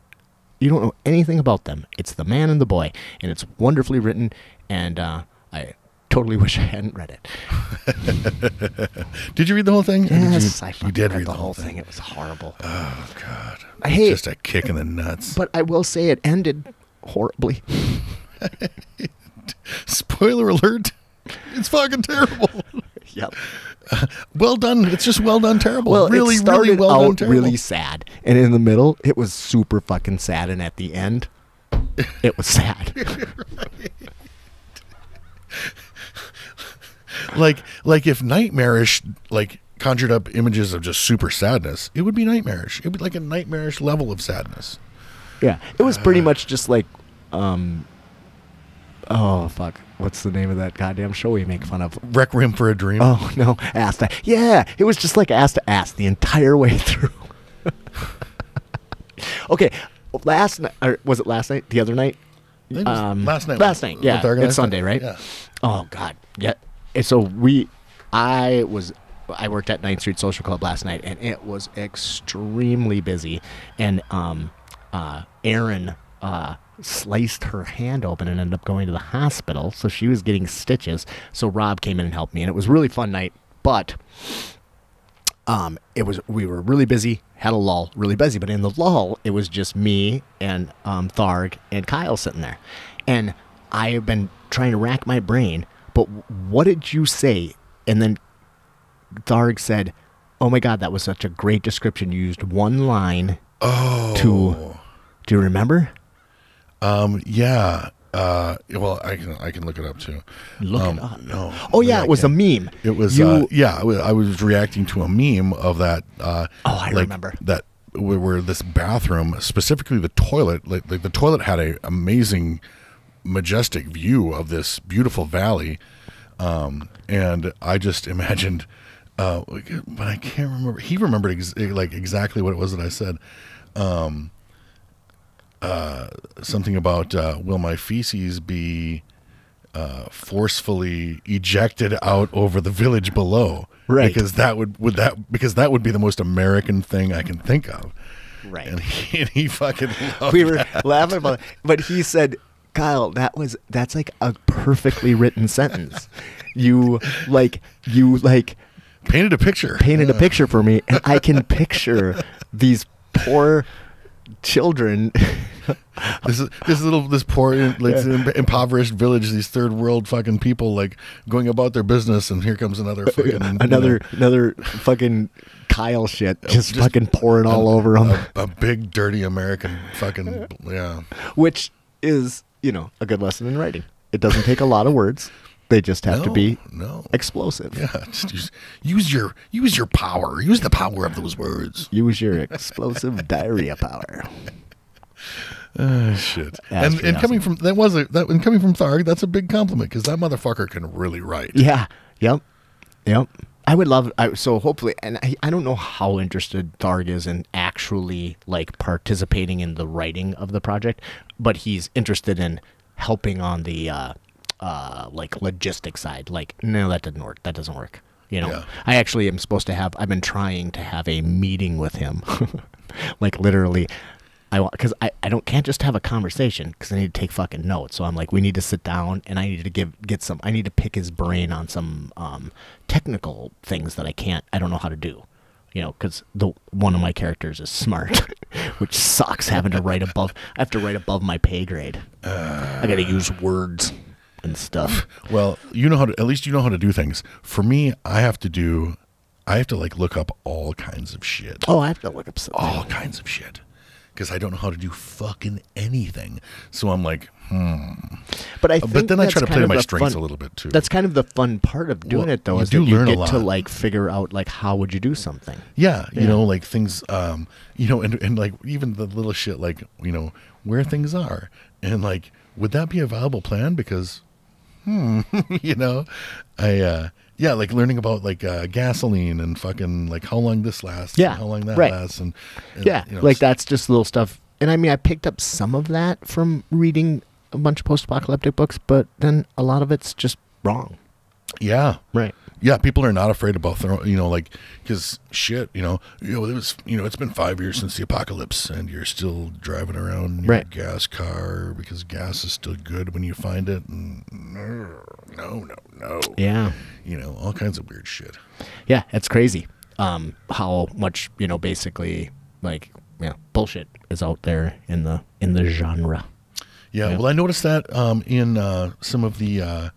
[SPEAKER 1] You don't know anything about them. It's The Man and the Boy, and it's wonderfully written, and I totally wish I hadn't read it.
[SPEAKER 2] Did you read the whole thing?
[SPEAKER 1] Yes,
[SPEAKER 2] you did read
[SPEAKER 1] the whole thing. It was horrible.
[SPEAKER 2] Oh, God.
[SPEAKER 1] Just
[SPEAKER 2] a kick in the nuts.
[SPEAKER 1] But I will say it ended horribly.
[SPEAKER 2] Spoiler alert. It's fucking terrible.
[SPEAKER 1] Yep.
[SPEAKER 2] Well done. It's just well done terrible.
[SPEAKER 1] Well,
[SPEAKER 2] really,
[SPEAKER 1] it started
[SPEAKER 2] really well
[SPEAKER 1] out
[SPEAKER 2] done terrible.
[SPEAKER 1] really sad. And in the middle, it was super fucking sad. And at the end, it was sad.
[SPEAKER 2] Like if Nightmarish conjured up images of just super sadness, it would be Nightmarish. It would be like a nightmarish level of sadness.
[SPEAKER 1] Yeah. It was pretty much just like oh fuck. What's the name of that goddamn show we make fun of?
[SPEAKER 2] Requiem for a Dream.
[SPEAKER 1] Oh no, Ass to yeah. It was just like Ass to Ass the entire way through. Okay. Last night, or was it last night? The other night?
[SPEAKER 2] Last night.
[SPEAKER 1] Last night, yeah. It's Sunday, right?
[SPEAKER 2] Yeah.
[SPEAKER 1] Oh God, yeah. And so I worked at 9th Street Social Club last night, and it was extremely busy. And Erin sliced her hand open and ended up going to the hospital, so she was getting stitches. So Rob came in and helped me, and it was a really fun night. But we were really busy, had a lull, really busy. But in the lull, it was just me and Tharg and Kyle sitting there, and I have been trying to rack my brain. But what did you say? And then Tharg said, "Oh my God, that was such a great description. You used one line do you remember?"
[SPEAKER 2] Yeah. Well, I can look it up too.
[SPEAKER 1] Look it up.
[SPEAKER 2] No.
[SPEAKER 1] Oh yeah, it was a meme.
[SPEAKER 2] It was. I was reacting to a meme of that.
[SPEAKER 1] I remember
[SPEAKER 2] that where this bathroom, specifically the toilet, like the toilet had a amazing, majestic view of this beautiful valley, and I just imagined. But I can't remember. He remembered exactly what it was that I said. Something about will my feces be forcefully ejected out over the village below?
[SPEAKER 1] Right,
[SPEAKER 2] because that would be the most American thing I can think of.
[SPEAKER 1] Right,
[SPEAKER 2] and he fucking loved
[SPEAKER 1] we were
[SPEAKER 2] that.
[SPEAKER 1] laughing about it, but he said, "Kyle, that's like a perfectly written sentence. You
[SPEAKER 2] painted a picture
[SPEAKER 1] for me, and I can picture these poor children."
[SPEAKER 2] this poor impoverished village, these third world fucking people like going about their business, and here comes another
[SPEAKER 1] fucking Kyle shit just fucking pouring all over them.
[SPEAKER 2] A big dirty American fucking yeah.
[SPEAKER 1] Which is a good lesson in writing. It doesn't take a lot of words. They just have to be explosive.
[SPEAKER 2] Yeah, just use your power. Use the power of those words.
[SPEAKER 1] Use your explosive diarrhea power.
[SPEAKER 2] Shit. And coming from and coming from Tharg, that's a big compliment because that motherfucker can really write.
[SPEAKER 1] Yeah. Yep. I would love so hopefully, and I don't know how interested Tharg is in actually like participating in the writing of the project, but he's interested in helping on the like logistic side. Like, no, that didn't work. That doesn't work. You know, I actually am supposed to have. I've been trying to have a meeting with him, like literally. Because I can't just have a conversation because I need to take fucking notes. So I'm like, we need to sit down and I need to get some. I need to pick his brain on some technical things that I don't know how to do. You know, because one of my characters is smart, which sucks having to write above. I have to write above my pay grade. I got to use words and stuff.
[SPEAKER 2] Well, at least you know how to do things. For me, I have to like look up all kinds of shit.
[SPEAKER 1] Oh, I have to look up
[SPEAKER 2] all kinds of shit. Because I don't know how to do fucking anything. So I'm like,
[SPEAKER 1] But I think
[SPEAKER 2] but then I try to play to my strengths a little bit too.
[SPEAKER 1] That's kind of the fun part of doing it, though, is that you get to like figure out like how would you do something.
[SPEAKER 2] Yeah, you know, like things, you know, and like even the little shit, like, you know, where things are, and like, would that be a viable plan? Because, you know, yeah, like learning about like gasoline and fucking like how long this lasts, and how long that lasts, and
[SPEAKER 1] yeah,
[SPEAKER 2] you know,
[SPEAKER 1] like that's just little stuff. And I mean, I picked up some of that from reading a bunch of post-apocalyptic books, but then a lot of it's just wrong.
[SPEAKER 2] Yeah,
[SPEAKER 1] right.
[SPEAKER 2] Yeah, people are not afraid about you know, like, because shit, it was, it's been 5 years since the apocalypse, and you're still driving around in your gas car because gas is still good when you find it. And no.
[SPEAKER 1] Yeah.
[SPEAKER 2] You know, all kinds of weird shit.
[SPEAKER 1] Yeah, it's crazy. How much, basically like, bullshit is out there in the genre.
[SPEAKER 2] Yeah, well, I noticed that in some of the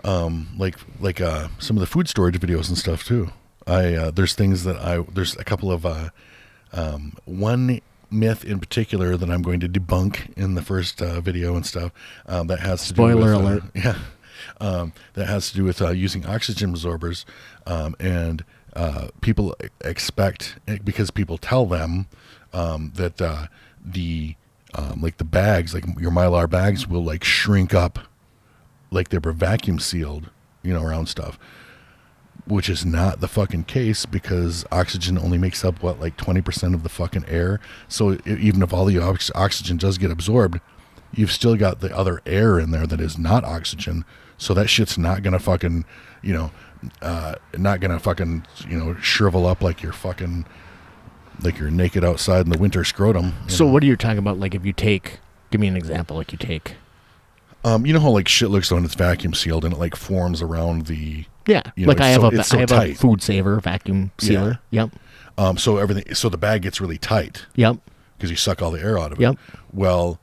[SPEAKER 2] like some of the food storage videos and stuff too. There's things that there's a couple of one myth in particular that I'm going to debunk in the first video and stuff that has to do with
[SPEAKER 1] spoiler alert.
[SPEAKER 2] That has to do with using oxygen absorbers, and people expect, because people tell them that the like the bags, like your Mylar bags, will like shrink up like they were vacuum sealed, around stuff, which is not the fucking case, because oxygen only makes up like 20% of the fucking air. So even if all the oxygen does get absorbed, you've still got the other air in there that is not oxygen. So that shit's not gonna fucking, not gonna fucking, shrivel up like you're fucking, like you're naked outside in the winter scrotum.
[SPEAKER 1] So what are you talking about? Like, if you take, give me an example. Like, you take.
[SPEAKER 2] You know how like shit looks when it's vacuum sealed and it like forms around the.
[SPEAKER 1] Yeah, like I have
[SPEAKER 2] a
[SPEAKER 1] food saver vacuum sealer.
[SPEAKER 2] Yeah. Yep. So the bag gets really tight.
[SPEAKER 1] Yep.
[SPEAKER 2] Because you suck all the air out of it.
[SPEAKER 1] Yep.
[SPEAKER 2] Well,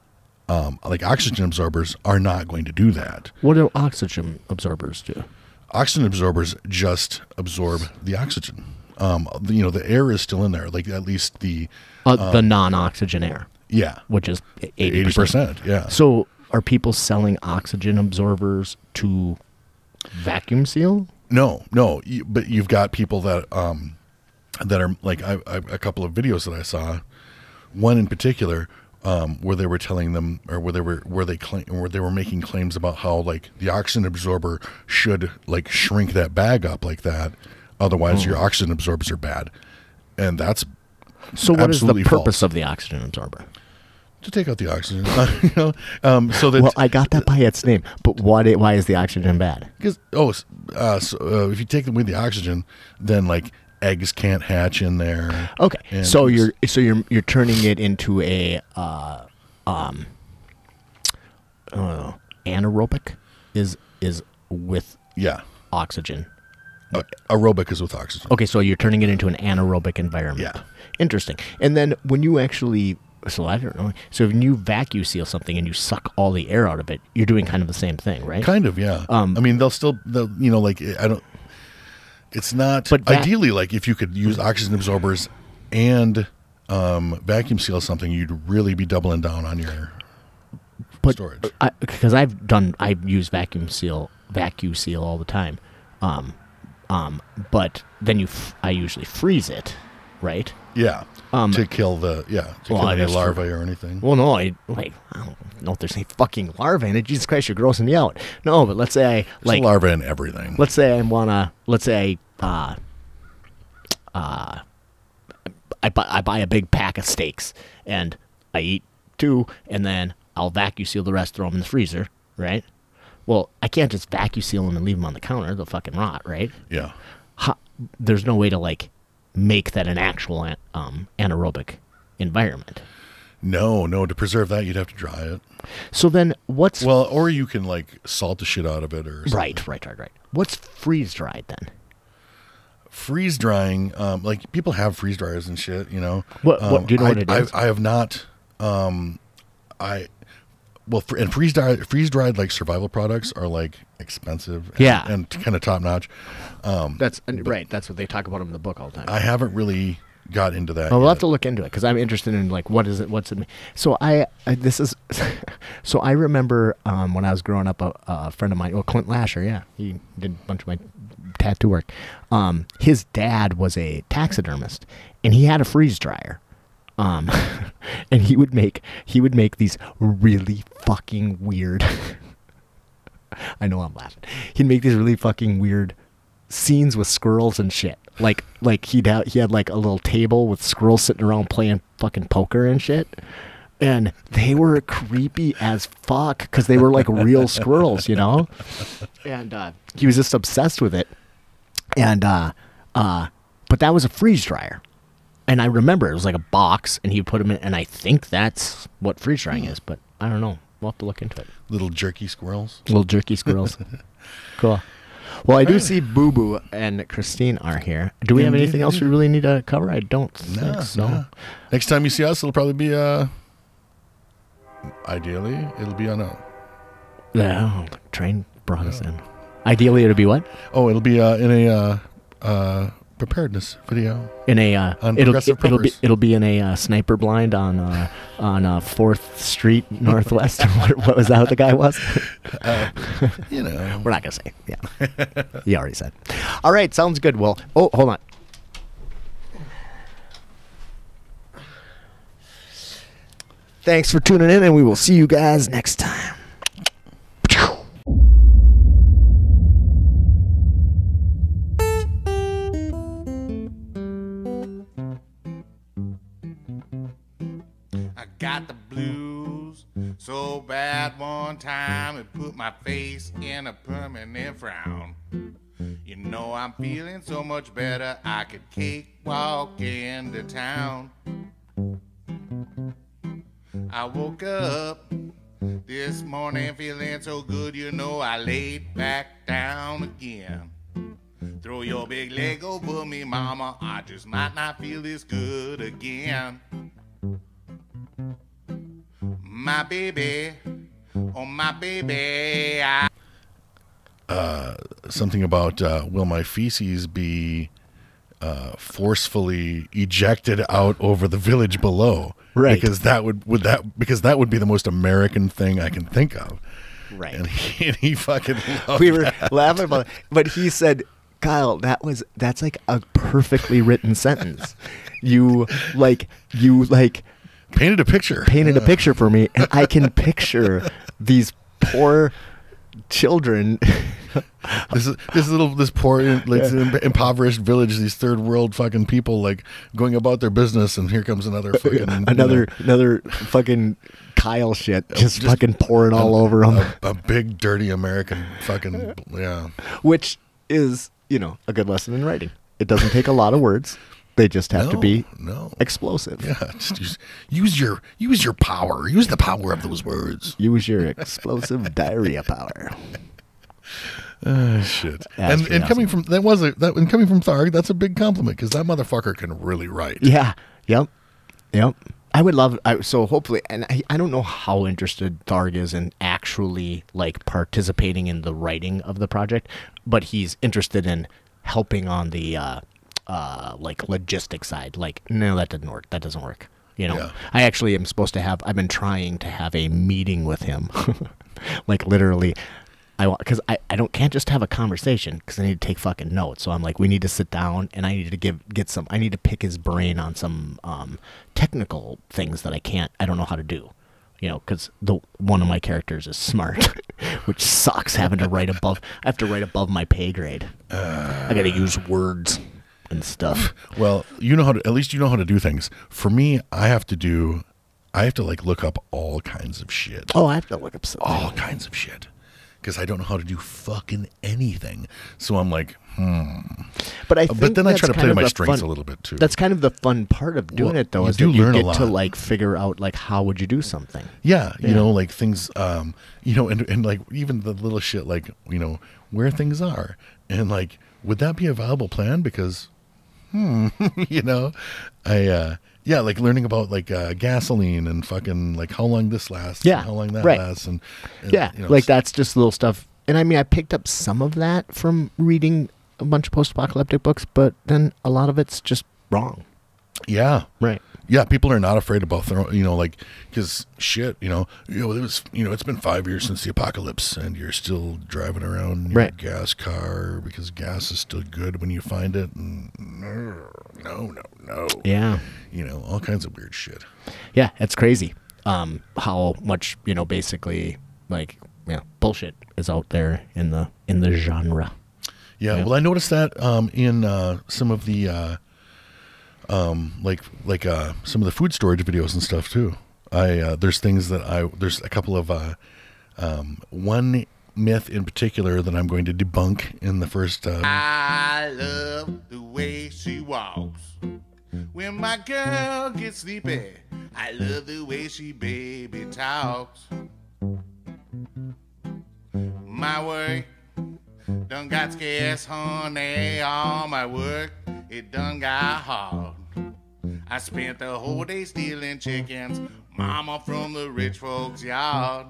[SPEAKER 2] like oxygen absorbers are not going to do that.
[SPEAKER 1] What do oxygen absorbers do?
[SPEAKER 2] Oxygen absorbers just absorb the oxygen. The air is still in there, like at least the
[SPEAKER 1] non-oxygen air.
[SPEAKER 2] Yeah.
[SPEAKER 1] Which is
[SPEAKER 2] 80%. Yeah.
[SPEAKER 1] So are people selling oxygen absorbers to vacuum seal?
[SPEAKER 2] No. But you've got people that are like, a couple of videos that I saw, one in particular, where they were telling them, or where they were making claims about how like the oxygen absorber should like shrink that bag up like that, otherwise your oxygen absorbers are bad, and that's
[SPEAKER 1] so. What is the purpose
[SPEAKER 2] false.
[SPEAKER 1] of the oxygen absorber?
[SPEAKER 2] To take out the oxygen, so that.
[SPEAKER 1] Well, I got that by its name, but why is the oxygen bad?
[SPEAKER 2] Because if you take away the oxygen, then like eggs can't hatch in there.
[SPEAKER 1] Okay, so you're turning it into a anaerobic is with oxygen.
[SPEAKER 2] Aerobic is with oxygen.
[SPEAKER 1] Okay, so you're turning it into an anaerobic environment.
[SPEAKER 2] Yeah,
[SPEAKER 1] interesting. And then when you actually, so I don't know. So when you vacuum seal something and you suck all the air out of it, you're doing kind of the same thing, right?
[SPEAKER 2] Kind of, yeah. I mean, they'll like I don't. It's not, but ideally, like if you could use oxygen absorbers and vacuum seal something, you'd really be doubling down on your storage.
[SPEAKER 1] Because I use vacuum seal all the time, but then I usually freeze it, right?
[SPEAKER 2] Yeah. to kill the any larvae or anything.
[SPEAKER 1] Well, no, I don't know if there's any fucking larvae in it. Jesus Christ, you're grossing me out. No, but let's say
[SPEAKER 2] there's a larva in everything.
[SPEAKER 1] Let's say I buy a big pack of steaks and I eat 2, and then I'll vacuum seal the rest, throw them in the freezer, right? Well, I can't just vacuum seal them and leave them on the counter; they'll fucking rot, right?
[SPEAKER 2] Yeah.
[SPEAKER 1] There's no way to like make that an actual anaerobic environment.
[SPEAKER 2] No. To preserve that, you'd have to dry it.
[SPEAKER 1] So then,
[SPEAKER 2] or you can like salt the shit out of it, or something.
[SPEAKER 1] Right. What's freeze dried then?
[SPEAKER 2] Freeze drying, like people have freeze dryers and shit, you know.
[SPEAKER 1] What do you know what it is?
[SPEAKER 2] I have not. And freeze dried like survival products are like expensive, and kind of top notch.
[SPEAKER 1] That's what they talk about in the book all the time.
[SPEAKER 2] I haven't really got into that.
[SPEAKER 1] We'll have to look into it because I'm interested in like what's it. So I remember when I was growing up, a friend of mine, Clint Lasher, he did a bunch of my tattoo work. His dad was a taxidermist, and he had a freeze dryer. And he would make these really fucking weird. I know I'm laughing. He'd make these really fucking weird scenes with squirrels and shit. Like he had like a little table with squirrels sitting around playing fucking poker and shit. And they were creepy as fuck because they were like real squirrels, you know? And he was just obsessed with it. And but that was a freeze dryer. And I remember it was like a box, and he would put them in, and I think that's what freeze drying is, but I don't know. We'll have to look into it.
[SPEAKER 2] Little jerky squirrels.
[SPEAKER 1] Cool. Well, I do see Boo Boo and Christine are here. Do we have anything else we really need to cover? I don't think so. No.
[SPEAKER 2] Next time you see us, it'll probably be ideally, it'll be on a...
[SPEAKER 1] Yeah, train brought us in. Ideally, it'll be what?
[SPEAKER 2] Oh, it'll be in a preparedness video.
[SPEAKER 1] In a it'll be in a sniper blind on 4th Street Northwest. what was that? What the guy was?
[SPEAKER 2] You know,
[SPEAKER 1] we're not gonna say. Yeah, he already said. All right, sounds good. Well, hold on. Thanks for tuning in, and we will see you guys next time.
[SPEAKER 3] Got the blues so bad one time it put my face in a permanent frown. You know I'm feeling so much better I could cakewalk into town. I woke up this morning feeling so good, you know I laid back down again. Throw your big leg over me, mama, I just might not feel this good again. My baby, oh my baby.
[SPEAKER 2] Something about will my feces be forcefully ejected out over the village below?
[SPEAKER 1] Right.
[SPEAKER 2] Because that would be the most American thing I can think of.
[SPEAKER 1] Right.
[SPEAKER 2] And he fucking loved
[SPEAKER 1] we were
[SPEAKER 2] that.
[SPEAKER 1] laughing about it, but he said, Kyle, that's like a perfectly written sentence. You
[SPEAKER 2] painted a picture
[SPEAKER 1] for me, and I can picture these poor children.
[SPEAKER 2] this poor impoverished village, these third world fucking people like going about their business, and here comes another fucking
[SPEAKER 1] another fucking Kyle shit just fucking pouring all over them.
[SPEAKER 2] A big dirty American fucking
[SPEAKER 1] which is a good lesson in writing. It doesn't take a lot of words. They just have to be explosive.
[SPEAKER 2] Yeah, just use your power. Use the power of those words.
[SPEAKER 1] Use your explosive diarrhea power.
[SPEAKER 2] Shit. And awesome. Coming from coming from Tharg, that's a big compliment because that motherfucker can really write.
[SPEAKER 1] Yeah. Yep. I would love. So hopefully, and I don't know how interested Tharg is in actually like participating in the writing of the project, but he's interested in helping on the. Like logistics side, like no, that doesn't work. That doesn't work. I actually am supposed to have. I've been trying to have a meeting with him, like literally because I can't just have a conversation because I need to take fucking notes. So I'm like, we need to sit down and I need to I need to pick his brain on some technical things that I don't know how to do. You know, because one of my characters is smart, which sucks having to write above. I have to write above my pay grade. I got to use words and stuff.
[SPEAKER 2] Well, at least you know how to do things. For me, I have to like look up all kinds of shit.
[SPEAKER 1] Oh, I have to look up something.
[SPEAKER 2] All kinds of shit. Because I don't know how to do fucking anything. So I'm like,
[SPEAKER 1] But I think
[SPEAKER 2] but then I try to play to my strengths
[SPEAKER 1] a
[SPEAKER 2] little bit too.
[SPEAKER 1] That's kind of the fun part of doing it, though,
[SPEAKER 2] you
[SPEAKER 1] is
[SPEAKER 2] do
[SPEAKER 1] that you
[SPEAKER 2] learn a
[SPEAKER 1] get
[SPEAKER 2] lot.
[SPEAKER 1] to like figure out like how would you do something.
[SPEAKER 2] Yeah, you know, like things, and like even the little shit, like, you know, where things are. And like, would that be a viable plan? Because, you know, like learning about like gasoline and fucking like how long this lasts, and how long that lasts, and you know,
[SPEAKER 1] like that's just little stuff. And I mean, I picked up some of that from reading a bunch of post-apocalyptic books, but then a lot of it's just wrong.
[SPEAKER 2] Yeah,
[SPEAKER 1] right.
[SPEAKER 2] Yeah, people are not afraid about throwing, you know, like, because shit, it was, it's been 5 years since the apocalypse, and you're still driving around in your gas car because gas is still good when you find it. And no.
[SPEAKER 1] Yeah.
[SPEAKER 2] You know, all kinds of weird shit.
[SPEAKER 1] Yeah, it's crazy. How much, you know, basically like, bullshit is out there in the genre.
[SPEAKER 2] Yeah, well, I noticed that in some of the some of the food storage videos and stuff too. There's things that there's a couple of one myth in particular that I'm going to debunk in the first.
[SPEAKER 3] I love the way she walks. When my girl gets sleepy, I love the way she baby talks. My work done got scarce, honey. All my work, it done got hard. I spent the whole day stealing chickens, mama, from the rich folks' yard.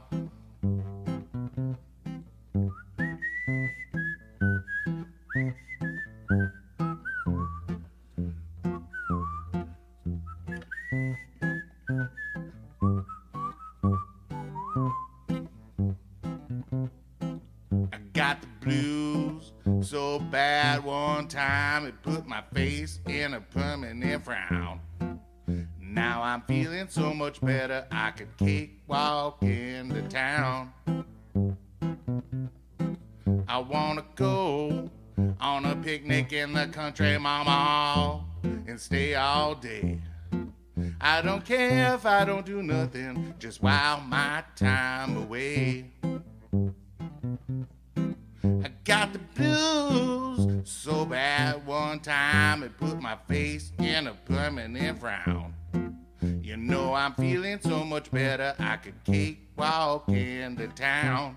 [SPEAKER 3] I got the blues so bad one time it put my face in a permanent frown. Now I'm feeling so much better I could cakewalk into town. I wanna go on a picnic in the country, mama, and stay all day. I don't care if I don't do nothing, just while my time away. I got the blues so bad one time it put my face in a permanent frown. You know I'm feeling so much better I could cakewalk into town.